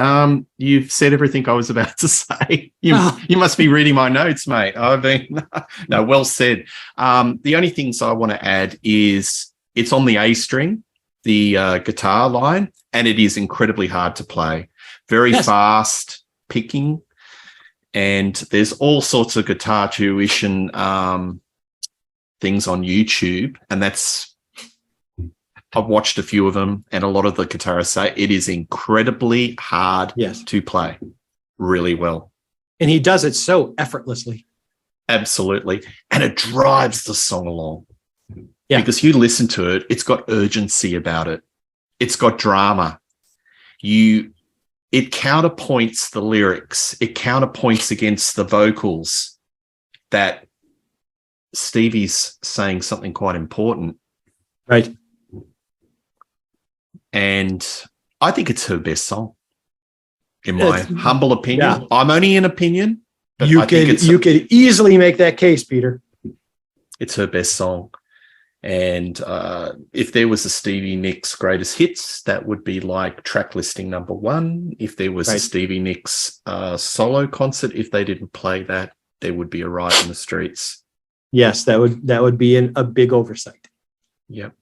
Speaker 1: you've said everything I was about to say. You must be reading my notes, mate. No, well said. The only things I want to add is it's on the A string, the guitar line, and it is incredibly hard to play. Very fast picking, and there's all sorts of guitar tuition things on YouTube, and I've watched a few of them, and a lot of the guitarists say it is incredibly hard to play really well.
Speaker 2: And he does it so effortlessly. Absolutely.
Speaker 1: And it drives the song along. Yeah. Because you listen to it, it's got urgency about it. It's got drama. It counterpoints the lyrics. It counterpoints against the vocals that Stevie's saying something quite important.
Speaker 2: Right.
Speaker 1: And I think it's her best song, in my humble opinion. Yeah. I'm only an opinion. But
Speaker 2: you could easily make that case, Peter.
Speaker 1: It's her best song. And if there was a Stevie Nicks greatest hits, that would be like track listing number 1. If there was a Stevie Nicks solo concert, if they didn't play that, there would be a riot in the streets.
Speaker 2: Yes, that would be a big oversight.
Speaker 1: Yep.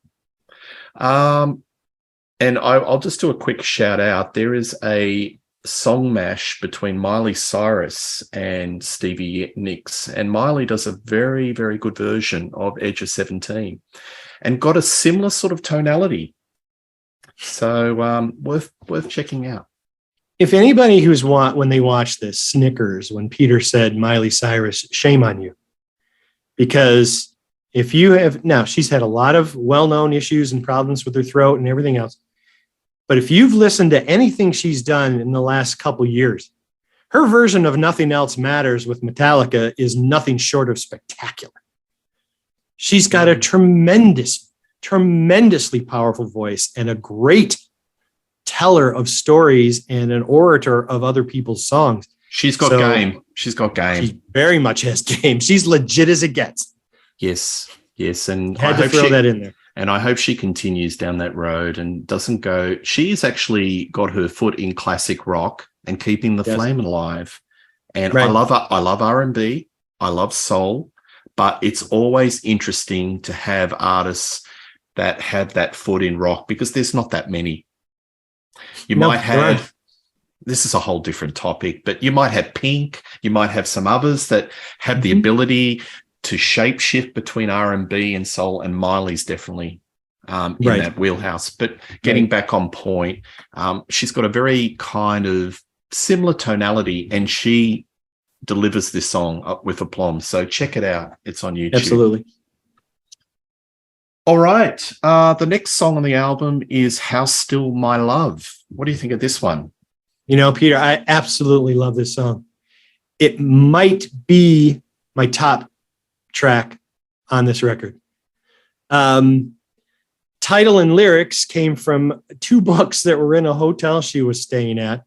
Speaker 1: And I'll just do a quick shout out. There is a song mash between Miley Cyrus and Stevie Nicks, and Miley does a very, very good version of Edge of 17 and got a similar sort of tonality. So worth checking out.
Speaker 2: If anybody when they watch this snickers when Peter said Miley Cyrus, shame on you. Because if you have, now she's had a lot of well-known issues and problems with her throat and everything else. But if you've listened to anything she's done in the last couple years, her version of Nothing Else Matters with Metallica is nothing short of spectacular. She's got a tremendously powerful voice and a great teller of stories and an orator of other people's songs.
Speaker 1: She's got game. She's got game.
Speaker 2: She very much has game. She's legit as it gets.
Speaker 1: Yes. And
Speaker 2: had to throw that in there.
Speaker 1: And I hope she continues down that road and doesn't go. She's actually got her foot in classic rock and keeping the flame alive. And I love R&B. I love soul, but it's always interesting to have artists that have that foot in rock because there's not that many. You might have, this is a whole different topic, but you might have Pink. You might have some others that have the ability to shape shift between R&B and soul, and Miley's definitely in that wheelhouse. But getting back on point, she's got a very kind of similar tonality, and she delivers this song with aplomb. So check it out. It's on YouTube.
Speaker 2: Absolutely.
Speaker 1: All right. The next song on the album is How Still My Love. What do you think of this one?
Speaker 2: You know, Peter, I absolutely love this song. It might be my top track on this record. Title and lyrics came from two books that were in a hotel she was staying at.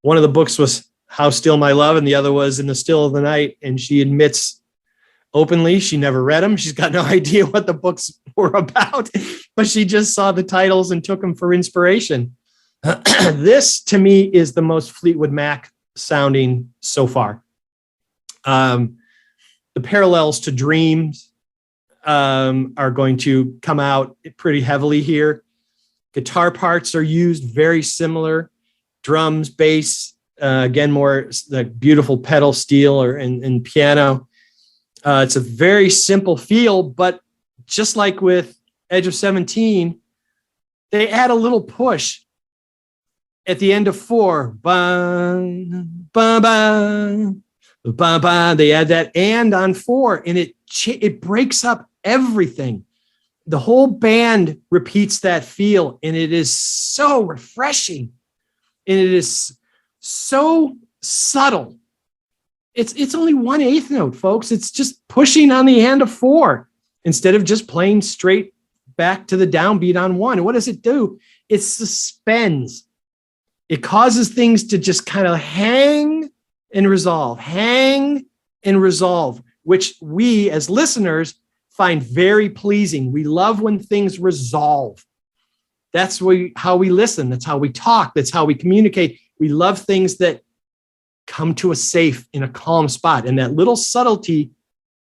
Speaker 2: One of the books was How Still My Love, and the other was In the Still of the Night. And she admits openly she never read them. She's got no idea what the books were about, but she just saw the titles and took them for inspiration. This, to me, is the most Fleetwood Mac sounding so far. The parallels to Dreams are going to come out pretty heavily here. Guitar parts are used very similar. Drums, bass, again, more the beautiful pedal steel and piano. It's a very simple feel, but just like with Edge of 17, they add a little push at the end of 4. Bum, bum, bum. They add that and on 4, and it breaks up everything. The whole band repeats that feel, and it is so refreshing, and it is so subtle. It's only 1/8 note, folks. It's just pushing on the end of 4 instead of just playing straight back to the downbeat on 1. And what does it do? It suspends. It causes things to just kind of hang and resolve, which we as listeners find very pleasing. We love when things resolve. That's how we listen. That's how we talk. That's how we communicate. We love things that come to a safe in a calm spot. And that little subtlety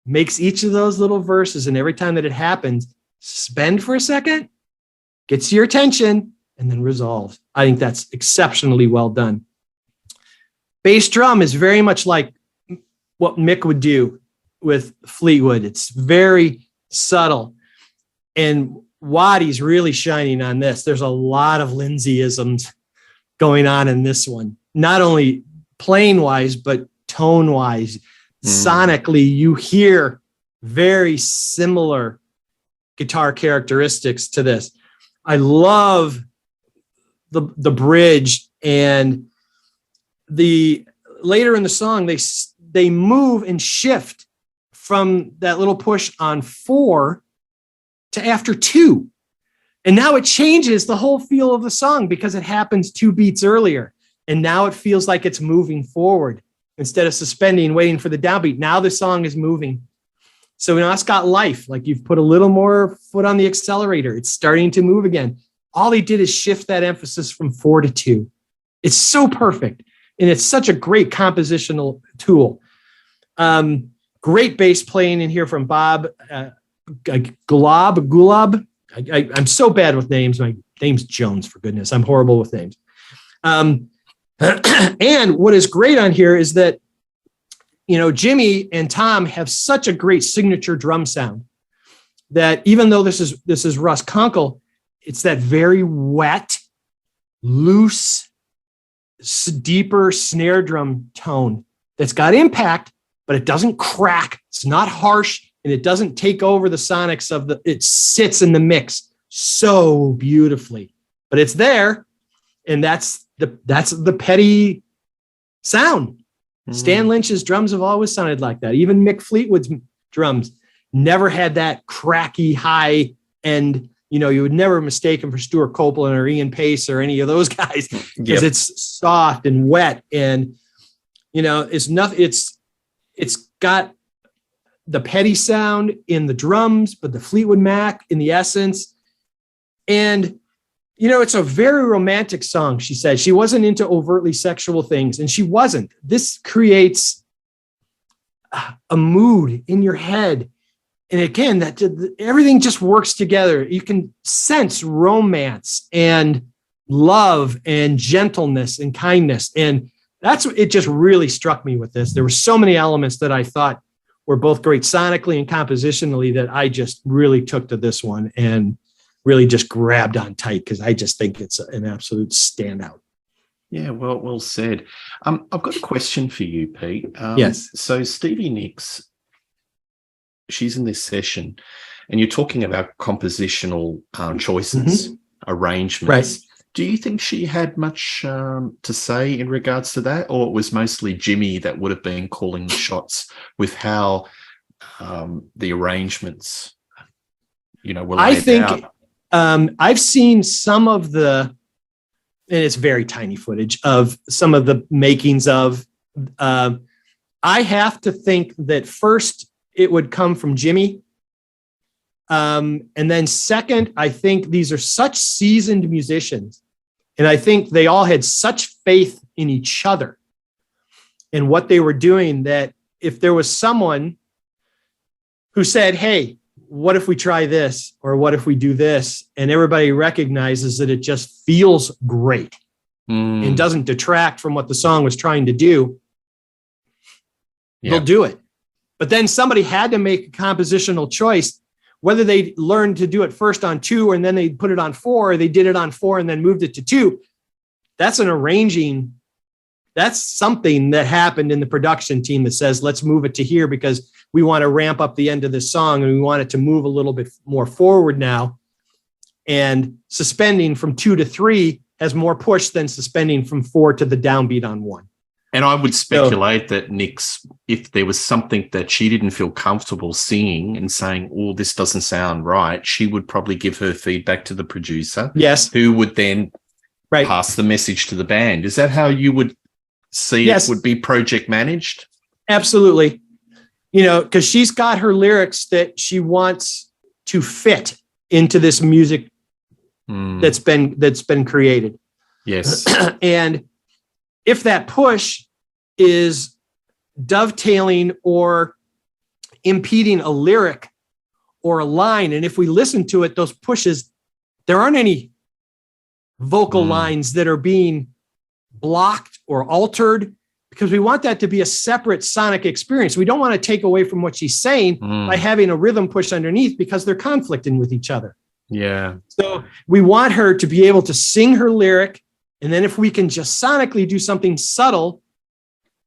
Speaker 2: makes each of those little verses, and every time that it happens, suspend for a second, gets your attention, and then resolves. I think that's exceptionally well done. Bass drum is very much like what Mick would do with Fleetwood. It's very subtle. And Waddy's really shining on this. There's a lot of Lindsayisms going on in this one. Not only playing-wise, but tone-wise. Sonically, you hear very similar guitar characteristics to this. I love the bridge, and the later in the song they move and shift from that little push on 4 to after 2, and now it changes the whole feel of the song because it happens 2 beats earlier, and now it feels like it's moving forward instead of suspending, waiting for the downbeat. Now the song is moving. So now it's got life. Like you've put a little more foot on the accelerator. It's starting to move again. All he did is shift that emphasis from 4 to 2. It's so perfect. And it's such a great compositional tool. Great bass playing in here from Bob Gulab. I'm so bad with names. My name's Jones, for goodness. I'm horrible with names. And what is great on here is that, you know, Jimmy and Tom have such a great signature drum sound that even though this is Russ Kunkel, it's that very wet, loose, deeper snare drum tone that's got impact, but it doesn't crack. It's not harsh, and it doesn't take over the sonics of it sits in the mix so beautifully, but it's there. And that's the Petty sound. Stan Lynch's drums have always sounded like that. Even Mick Fleetwood's drums never had that cracky high end. You know, you would never mistake him for Stuart Copeland or Ian Pace or any of those guys because it's soft and wet, and you know, it's nothing. It's got the Petty sound in the drums, but the Fleetwood Mac in the essence. And, it's a very romantic song, she said. She wasn't into overtly sexual things, and she wasn't. This creates a mood in your head. And again, that everything just works together. You can sense romance and love and gentleness and kindness. And that's what it just really struck me with this. There were so many elements that I thought were both great sonically and compositionally that I just really took to this one and really just grabbed on tight, because I just think it's an absolute standout.
Speaker 1: Yeah, well said. I've got a question for you, Pete.
Speaker 2: Yes.
Speaker 1: So Stevie Nicks, she's in this session, and you're talking about compositional choices, arrangements.
Speaker 2: Right.
Speaker 1: Do you think she had much to say in regards to that, or it was mostly Jimmy that would have been calling the shots with how the arrangements, were laid out?
Speaker 2: I've seen some of and it's very tiny footage of some of the makings of. I have to think that first it would come from Jimmy. And then second, I think these are such seasoned musicians. And I think they all had such faith in each other and what they were doing, that if there was someone who said, hey, what if we try this? Or what if we do this? And everybody recognizes that it just feels great and doesn't detract from what the song was trying to do, they'll do it. But then somebody had to make a compositional choice, whether they learned to do it first on 2 and then they put it on 4, or they did it on 4 and then moved it to 2. That's something that happened in the production team that says, let's move it to here because we want to ramp up the end of this song and we want it to move a little bit more forward now. And suspending from 2 to 3 has more push than suspending from 4 to the downbeat on 1.
Speaker 1: And I would speculate that Nicks, if there was something that she didn't feel comfortable singing and saying, oh, this doesn't sound right, she would probably give her feedback to the producer.
Speaker 2: Yes.
Speaker 1: Who would then pass the message to the band. Is that how you would see it would be project managed? Absolutely.
Speaker 2: Because she's got her lyrics that she wants to fit into this music that's been created.
Speaker 1: Yes.
Speaker 2: And if that push is dovetailing or impeding a lyric or a line, and if we listen to it, those pushes, there aren't any vocal lines that are being blocked or altered, because we want that to be a separate sonic experience. We don't want to take away from what she's saying by having a rhythm push underneath, because they're conflicting with each other.
Speaker 1: Yeah.
Speaker 2: So we want her to be able to sing her lyric. And then if we can just sonically do something subtle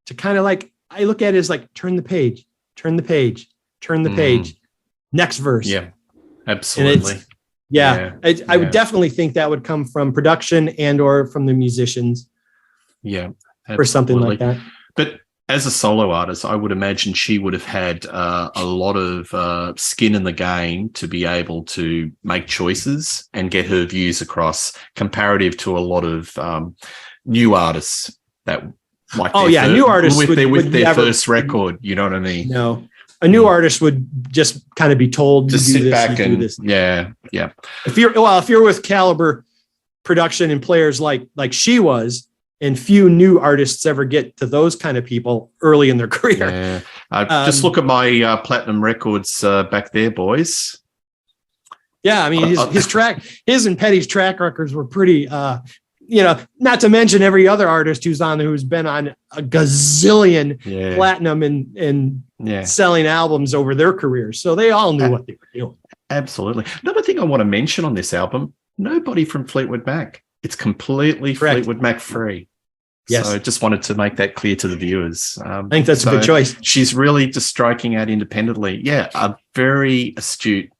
Speaker 2: to kind of like, I look at it as like, turn the page, turn the page, turn the page, next verse.
Speaker 1: Yeah, absolutely.
Speaker 2: I would definitely think that would come from production and or from the musicians.
Speaker 1: Yeah. Absolutely.
Speaker 2: Or something like that.
Speaker 1: But as a solo artist, I would imagine she would have had a lot of skin in the game to be able to make choices and get her views across, comparative to a lot of new artists that might.
Speaker 2: New artists
Speaker 1: with their first record. You know what I mean?
Speaker 2: No, a new artist would just kind of be told,
Speaker 1: just sit back and do this. Yeah.
Speaker 2: If you're with caliber production and players like she was. And few new artists ever get to those kind of people early in their career.
Speaker 1: Yeah. Just look at my platinum records back there, boys.
Speaker 2: Yeah, I mean, his and Petty's track records were pretty, not to mention every other artist who's been on a gazillion platinum and selling albums over their careers. So they all knew what they were doing.
Speaker 1: Absolutely. Another thing I want to mention on this album, nobody from Fleetwood Mac. It's completely Fleetwood Mac free.
Speaker 2: Yes.
Speaker 1: So I just wanted to make that clear to the viewers.
Speaker 2: I think that's a good choice.
Speaker 1: She's really just striking out independently. Yeah, a very astute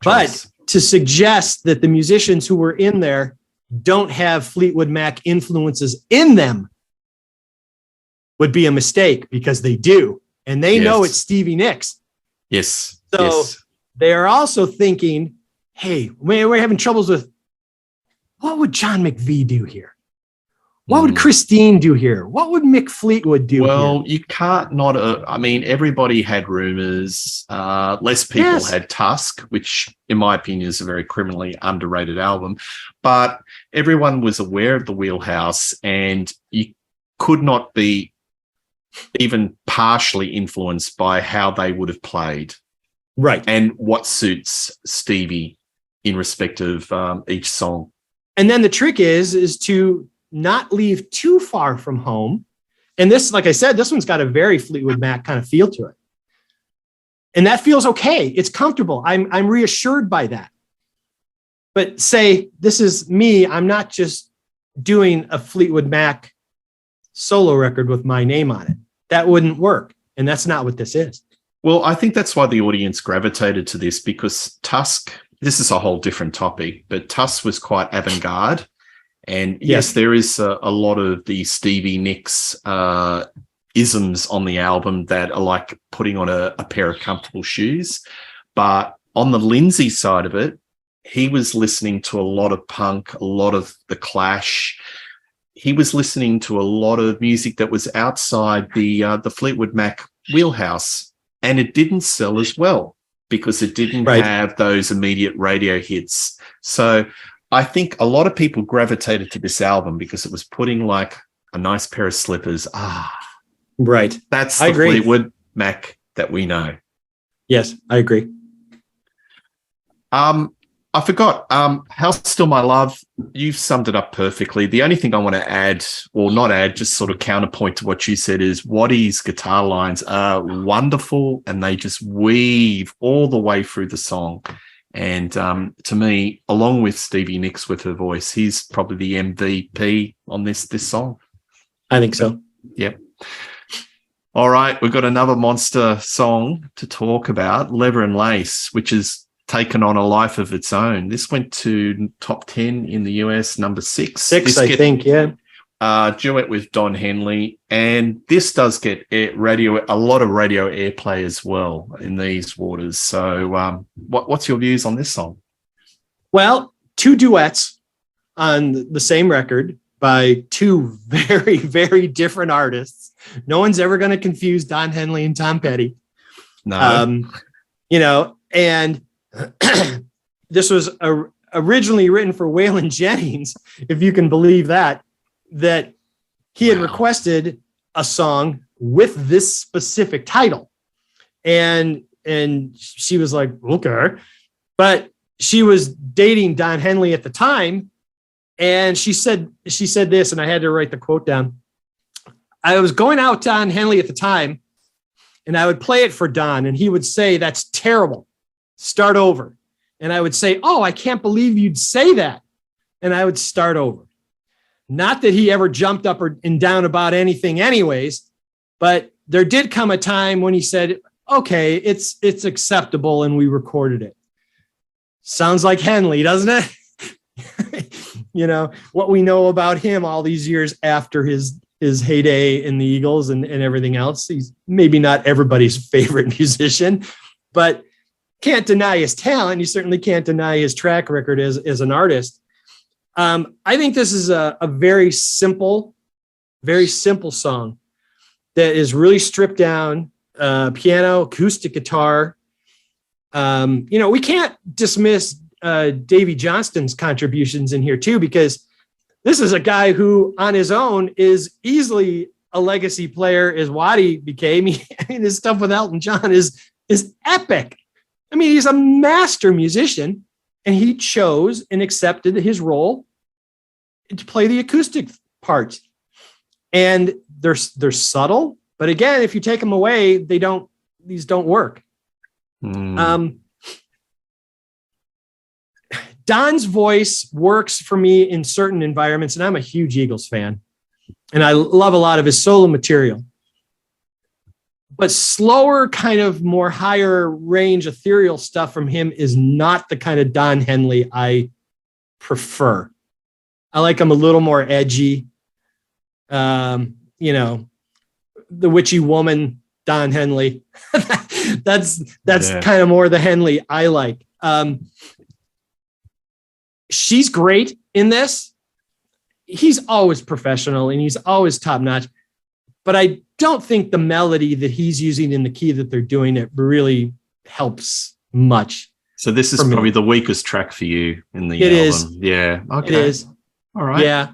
Speaker 1: choice.
Speaker 2: But to suggest that the musicians who were in there don't have Fleetwood Mac influences in them would be a mistake, because they do. And they know it's Stevie Nicks.
Speaker 1: Yes.
Speaker 2: So they are also thinking, hey, we're having troubles with, what would John McVie do here? What would Christine do here? What would Mick Fleetwood do
Speaker 1: Well,
Speaker 2: here?
Speaker 1: you can't not. I mean, everybody had rumors. Less people had Tusk, which, in my opinion, is a very criminally underrated album. But everyone was aware of the Wheelhouse, and you could not be even partially influenced by how they would have played.
Speaker 2: Right.
Speaker 1: And what suits Stevie in respect of each song.
Speaker 2: And then the trick is to not leave too far from home. And this, like I said, this one's got a very Fleetwood Mac kind of feel to it. And that feels okay. It's comfortable. I'm reassured by that. But say, this is me. I'm not just doing a Fleetwood Mac solo record with my name on it. That wouldn't work. And that's not what this is.
Speaker 1: Well, I think that's why the audience gravitated to this, because Tusk, this is a whole different topic, but Tusk was quite avant-garde. And yes, there is a lot of the Stevie Nicks isms on the album that are like putting on a pair of comfortable shoes. But on the Lindsay side of it, he was listening to a lot of punk, a lot of The Clash. He was listening to a lot of music that was outside the Fleetwood Mac wheelhouse, and it didn't sell as well because it didn't have those immediate radio hits. So I think a lot of people gravitated to this album because it was putting like a nice pair of slippers.
Speaker 2: Right.
Speaker 1: That's the Fleetwood Mac that we know.
Speaker 2: Yes, I agree.
Speaker 1: I forgot. How Still My Love, you've summed it up perfectly. The only thing I want to add, or not add, just sort of counterpoint to what you said, is Waddy's guitar lines are wonderful and they just weave all the way through the song. And to me, along with Stevie Nicks with her voice, he's probably the MVP on this song.
Speaker 2: I think so.
Speaker 1: Yep. All right, we've got another monster song to talk about, Leather and Lace, which has taken on a life of its own. This went to top 10 in the US, number 6.
Speaker 2: I think, yeah.
Speaker 1: Duet with Don Henley, and this does get a lot of radio airplay as well in these waters. So what's your views on this song?
Speaker 2: Well, 2 duets on the same record by 2 very, very different artists. No one's ever going to confuse Don Henley and Tom Petty.
Speaker 1: No.
Speaker 2: And this was originally written for Waylon Jennings, if you can believe that he had requested a song with this specific title. And she was like, okay. But she was dating Don Henley at the time. And she said this, and I had to write the quote down. I was going out to Don Henley at the time, and I would play it for Don, and he would say, "That's terrible. Start over." And I would say, "Oh, I can't believe you'd say that." And I would start over. Not that he ever jumped up and down about anything anyways, but there did come a time when he said, okay, it's acceptable, and we recorded it. Sounds like Henley, doesn't it? What we know about him all these years after his heyday in the Eagles and everything else. He's maybe not everybody's favorite musician, but can't deny his talent. You certainly can't deny his track record as an artist. I think this is a very simple song that is really stripped down, piano, acoustic guitar. We can't dismiss Davy Johnston's contributions in here too, because this is a guy who on his own is easily a legacy player as Waddy became. His stuff with Elton John is epic. I mean, he's a master musician, and he chose and accepted his role to play the acoustic parts. And they're subtle, but again, if you take them away, these don't work. Don's voice works for me in certain environments, and I'm a huge Eagles fan, and I love a lot of his solo material. But slower, kind of more higher range, ethereal stuff from him is not the kind of Don Henley I prefer. I like him a little more edgy. The witchy woman, Don Henley. that's kind of more the Henley I like. She's great in this. he's always professional and he's always top notch. But I don't think the melody that he's using in the key that they're doing it really helps much.
Speaker 1: So this is probably the weakest track for you in the
Speaker 2: album.
Speaker 1: Is. Yeah. Okay.
Speaker 2: It is.
Speaker 1: All right.
Speaker 2: Yeah.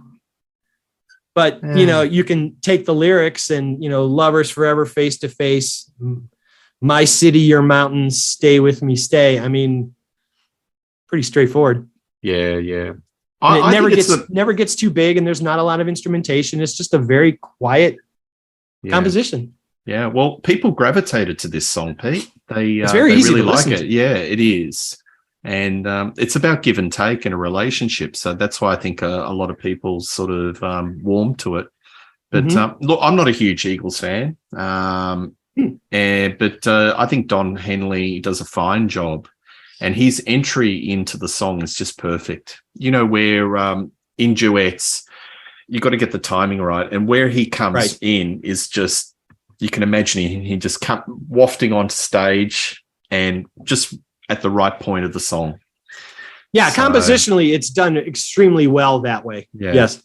Speaker 2: But, you can take the lyrics and, lovers forever, face to face, my city, your mountains, stay with me, stay. I mean, pretty straightforward.
Speaker 1: Yeah. Yeah.
Speaker 2: And it never gets too big, and there's not a lot of instrumentation. It's just a very quiet composition.
Speaker 1: Yeah. Well, people gravitated to this song, Pete.
Speaker 2: It's very easy
Speaker 1: really
Speaker 2: to
Speaker 1: like
Speaker 2: listen
Speaker 1: it.
Speaker 2: to.
Speaker 1: Yeah, it is. And it's about give and take in a relationship. So that's why I think a lot of people sort of warm to it. But look, I'm not a huge Eagles fan. But I think Don Henley does a fine job. And his entry into the song is just perfect. Where in duets, you got to get the timing right. And where he comes in is just, you can imagine he just come wafting onto stage and just at the right point of the song.
Speaker 2: Yeah, so, compositionally, it's done extremely well that way.
Speaker 1: Yeah.
Speaker 2: Yes.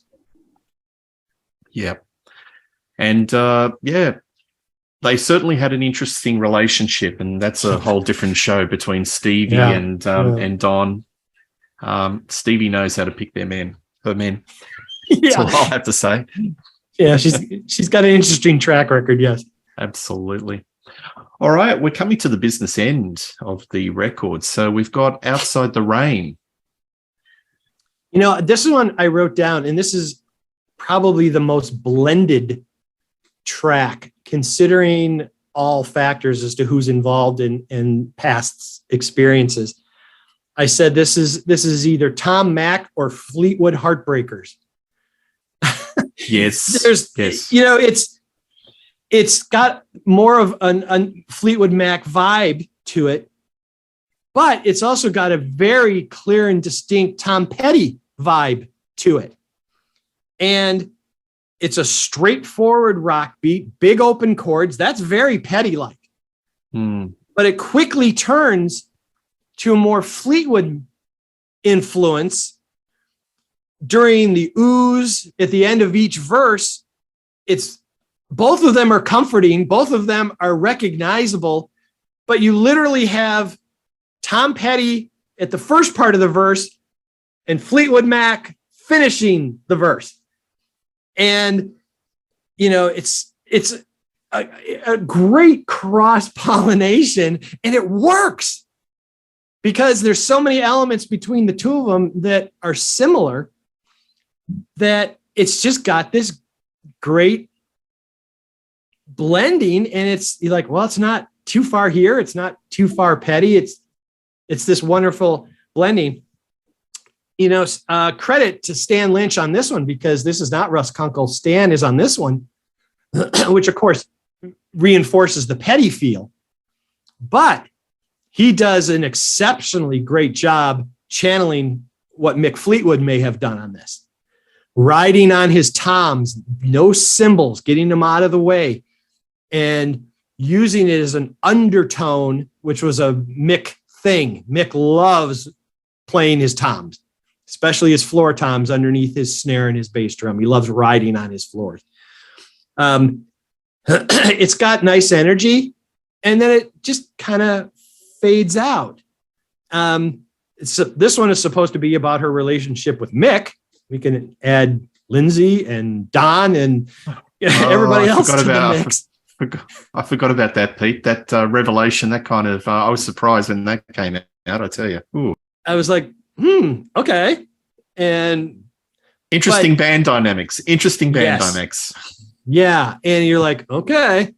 Speaker 1: Yeah. And they certainly had an interesting relationship, and that's a whole different show between Stevie and Don. Stevie knows how to pick her men. That's all I'll have to say.
Speaker 2: Yeah, she's got an interesting track record. Yes,
Speaker 1: absolutely. All right, we're coming to the business end of the record. So we've got Outside the Rain.
Speaker 2: This is one I wrote down, and this is probably the most blended track, considering all factors as to who's involved in past experiences. I said this is either Tom Mack or Fleetwood Heartbreakers.
Speaker 1: Yes.
Speaker 2: It's got more of a Fleetwood Mac vibe to it, but it's also got a very clear and distinct Tom Petty vibe to it. And it's a straightforward rock beat, big open chords. That's very Petty-like. But it quickly turns to a more Fleetwood influence during the ooze at the end of each verse. Both of them are comforting. Both of them are recognizable, but you literally have Tom Petty at the first part of the verse and Fleetwood Mac finishing the verse. And, it's a great cross-pollination, and it works because there's so many elements between the two of them that are similar that it's just got this great blending, and you're like, well, it's not too far here, it's not too far Petty, it's this wonderful blending. Credit to Stan Lynch on this one, because this is not Russ Kunkel. Stan is on this one, which of course reinforces the Petty feel, but he does an exceptionally great job channeling what Mick Fleetwood may have done on this, riding on his toms, no cymbals, getting them out of the way, and using it as an undertone, which was a Mick thing. Mick loves playing his toms, especially his floor toms underneath his snare and his bass drum. He loves riding on his floors. It's got nice energy, and then it just kind of fades out. This one is supposed to be about her relationship with Mick. We can add Lindsay and Don and everybody else to the mix.
Speaker 1: I forgot about that, Pete. That revelation, that kind of, I was surprised when that came out, I tell you. Ooh.
Speaker 2: I was like, okay. And
Speaker 1: interesting band dynamics.
Speaker 2: Yeah. And you're like, okay,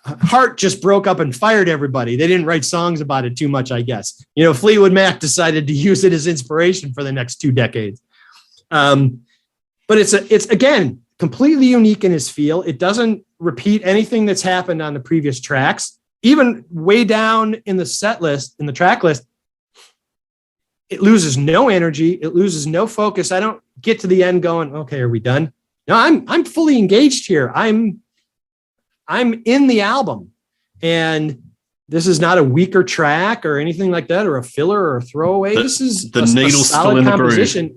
Speaker 2: Heart just broke up and fired everybody. They didn't write songs about it too much, I guess. Fleetwood Mac decided to use it as inspiration for the next 2 decades. But it's again, completely unique in his feel. It doesn't repeat anything that's happened on the previous tracks. Even way down in the set list, in the track list, it loses no energy. It loses no focus. I don't get to the end going, okay, are we done? No, I'm fully engaged here. I'm in the album, and this is not a weaker track or anything like that, or a filler or a throwaway. This is
Speaker 1: the needle's still in the groove.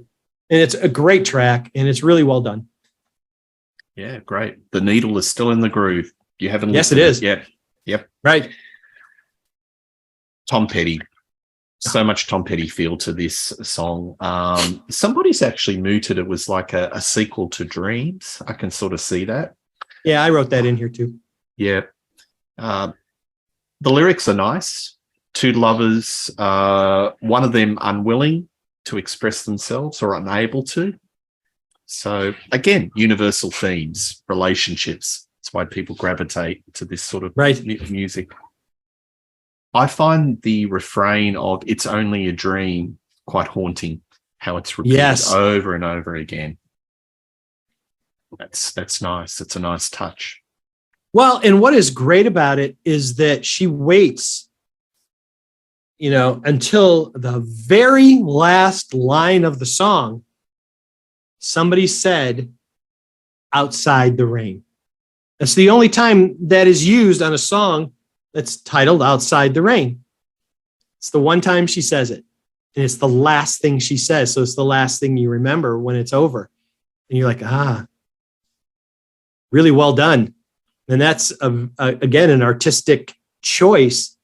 Speaker 2: And it's a great track, and it's really well done.
Speaker 1: Yeah, great. The needle is still in the groove. You haven't
Speaker 2: Yes,
Speaker 1: listened
Speaker 2: it is.
Speaker 1: yet. Yep.
Speaker 2: Right.
Speaker 1: Tom Petty. So much Tom Petty feel to this song. Somebody's actually mooted it was like a sequel to Dreams. I can sort of see that.
Speaker 2: Yeah, I wrote that in here too.
Speaker 1: Yeah. The lyrics are nice. Two lovers, one of them unwilling to express themselves or unable to. So again, universal themes, relationships. That's why people gravitate to this sort of music. I find the refrain of "It's only a dream" quite haunting. How it's repeated over and over again. That's nice. It's a nice touch.
Speaker 2: Well, and what is great about it is that she waits, until the very last line of the song. Somebody said, "Outside the rain." That's the only time that is used on a song that's titled "Outside the Rain." It's the one time she says it. And it's the last thing she says. So it's the last thing you remember when it's over. And you're like, really well done. And that's, again, an artistic choice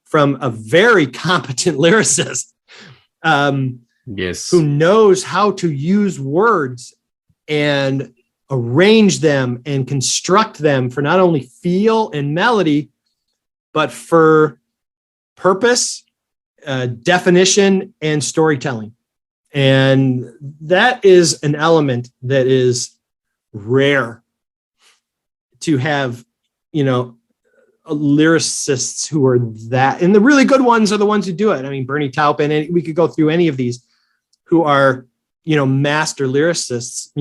Speaker 2: from a very competent lyricist.
Speaker 1: Yes.
Speaker 2: Who knows how to use words and arrange them and construct them for not only feel and melody, but for purpose, definition, and storytelling. And that is an element that is rare to have, lyricists who are that. And the really good ones are the ones who do it. I mean, Bernie Taupin, and we could go through any of these who are, master lyricists,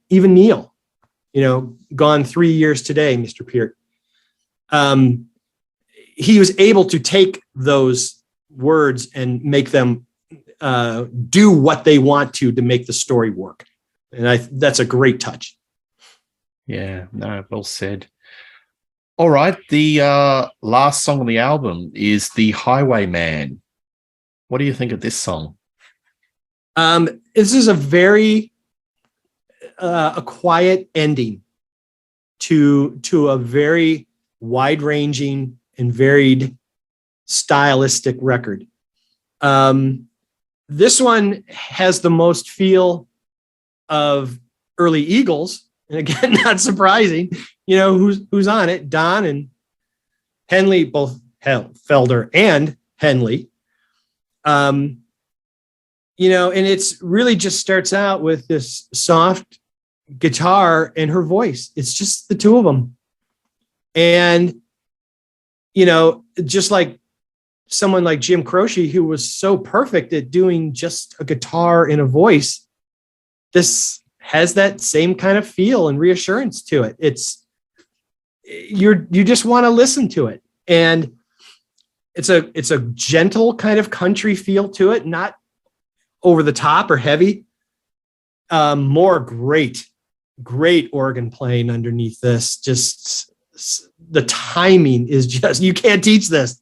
Speaker 2: even Neil, gone 3 years today, Mr. Peart. He was able to take those words and make them do what they want to make the story work. And that's a great touch.
Speaker 1: Yeah, no, well said. All right, the last song on the album is The Highwayman. What do you think of this song?
Speaker 2: This is a very a quiet ending to a very wide-ranging and varied stylistic record. This one has the most feel of early Eagles, and again, not surprising. Who's on it? Don and Henley, both Felder and Henley. And it's really just starts out with this soft guitar and her voice. It's just the two of them. And, just like someone like Jim Croce, who was so perfect at doing just a guitar and a voice, this has that same kind of feel and reassurance to it. You just want to listen to it. And it's a gentle kind of country feel to it, not over the top or heavy. More great organ playing underneath this. Just the timing is just, you can't teach this.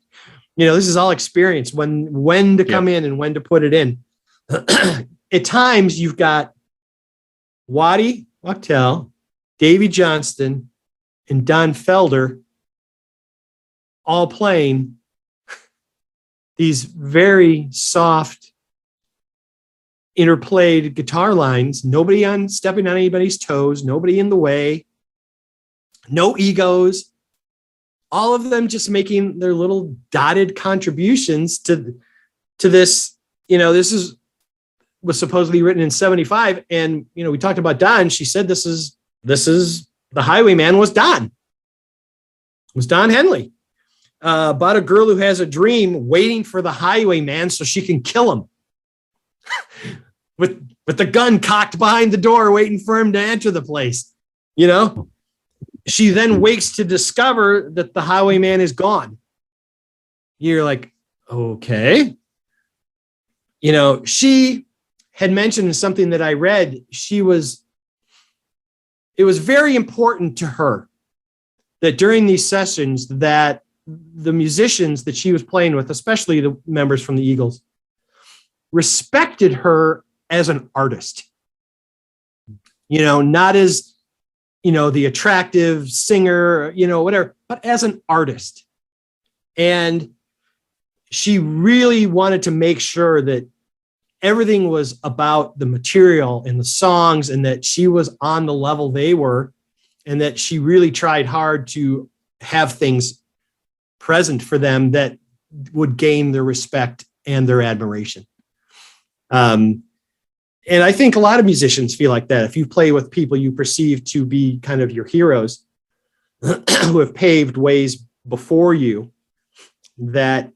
Speaker 2: This is all experience, when to come in and when to put it in. At times you've got Waddy Wachtel, Davy Johnston, and Don Felder all playing these very soft, interplayed guitar lines, nobody stepping on anybody's toes, nobody in the way, no egos, all of them just making their little dotted contributions to this. This was supposedly written in 1975. And, we talked about Don. She said, this is The Highwayman was Don Henley, about a girl who has a dream waiting for the highwayman so she can kill him with the gun cocked behind the door, waiting for him to enter the place. She then wakes to discover that the highwayman is gone. You're like, okay. She had mentioned something that I read. It was very important to her that during these sessions that the musicians that she was playing with, especially the members from the Eagles, respected her as an artist. not as, the attractive singer, whatever, but as an artist. And she really wanted to make sure that everything was about the material and the songs, and that she was on the level they were, and that she really tried hard to have things present for them that would gain their respect and their admiration. And I think a lot of musicians feel like that. If you play with people you perceive to be kind of your heroes who have paved ways before you, that,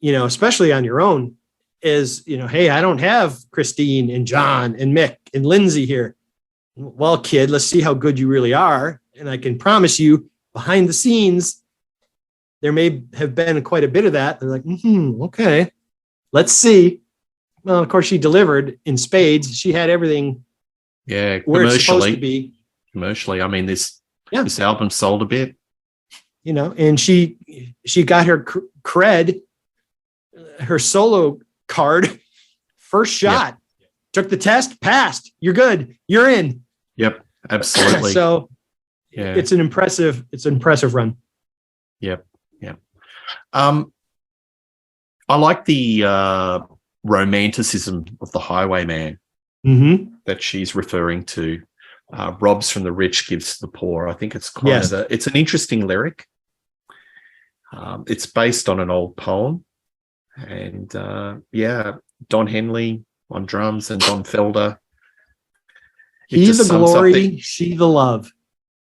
Speaker 2: especially on your own, is, hey, I don't have Christine and John and Mick and Lindsay here. Well, kid, let's see how good you really are. And I can promise you, behind the scenes, there may have been quite a bit of that. They're like, okay, let's see. Well, of course, she delivered in spades. She had everything where it's supposed to be.
Speaker 1: Commercially, I mean, this album sold a bit.
Speaker 2: And she got her cred, her solo card, first shot. Yep. Took the test, passed. You're good. You're in.
Speaker 1: Yep, absolutely.
Speaker 2: So it's an impressive run.
Speaker 1: Yep. I like the romanticism of the Highwayman that she's referring to. Robs from the rich, gives to the poor. I think it's it's an interesting lyric. It's based on an old poem, and Don Henley on drums and Don Felder.
Speaker 2: He the glory, she the love.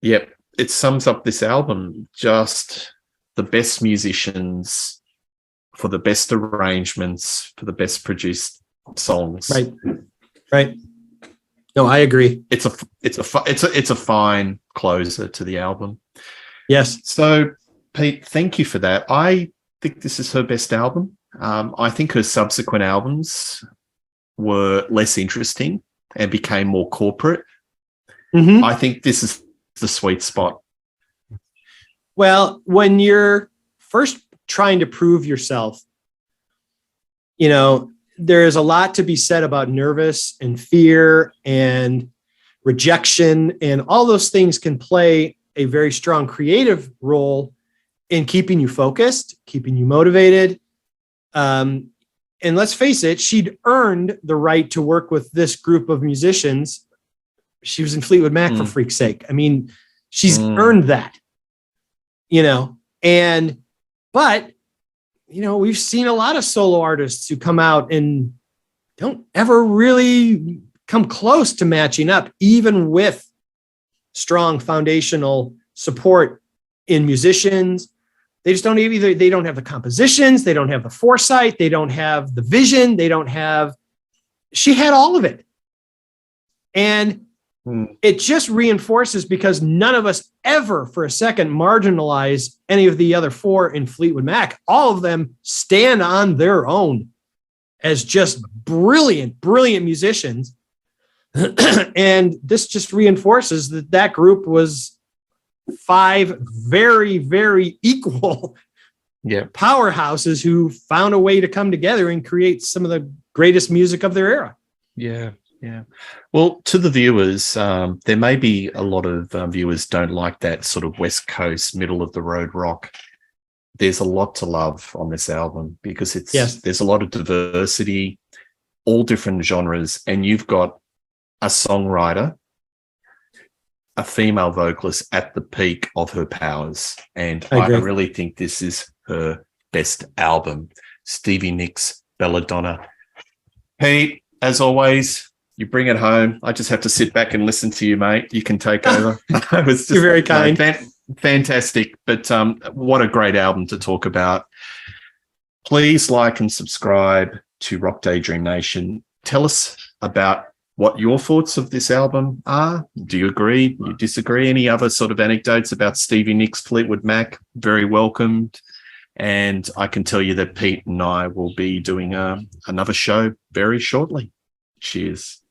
Speaker 1: Yep, it sums up this album. Just the best musicians, for the best arrangements, for the best produced songs.
Speaker 2: Right. No, I agree.
Speaker 1: It's a fine closer to the album.
Speaker 2: Yes.
Speaker 1: So, Pete, thank you for that. I think this is her best album. I think her subsequent albums were less interesting and became more corporate. I think this is the sweet spot.
Speaker 2: Well, when you're first trying to prove yourself, there is a lot to be said about nervous and fear and rejection, and all those things can play a very strong creative role in keeping you focused, keeping you motivated. And let's face it, she'd earned the right to work with this group of musicians. She was in Fleetwood Mac, for freak's sake. I mean, she's earned that, but we've seen a lot of solo artists who come out and don't ever really come close to matching up, even with strong foundational support in musicians. They just don't they don't have the compositions. They don't have the foresight. They don't have the vision. She had all of it. And it just reinforces, because none of us ever for a second marginalize any of the other four in Fleetwood Mac. All of them stand on their own as just brilliant musicians. And this just reinforces that group was five very, very equal powerhouses who found a way to come together and create some of the greatest music of their era.
Speaker 1: Yeah. Well, to the viewers, there may be a lot of viewers don't like that sort of West Coast, middle of the road rock. There's a lot to love on this album, because there's a lot of diversity, all different genres, and you've got a songwriter, a female vocalist at the peak of her powers. And I really think this is her best album. Stevie Nicks, Belladonna. Pete, as always, you bring it home. I just have to sit back and listen to you, mate. You can take over.
Speaker 2: You're very kind.
Speaker 1: Fantastic. But what a great album to talk about. Please like and subscribe to Rock Daydream Nation. Tell us about what your thoughts of this album are. Do you agree? Do you disagree? Any other sort of anecdotes about Stevie Nicks, Fleetwood Mac? Very welcomed. And I can tell you that Pete and I will be doing another show very shortly. Cheers.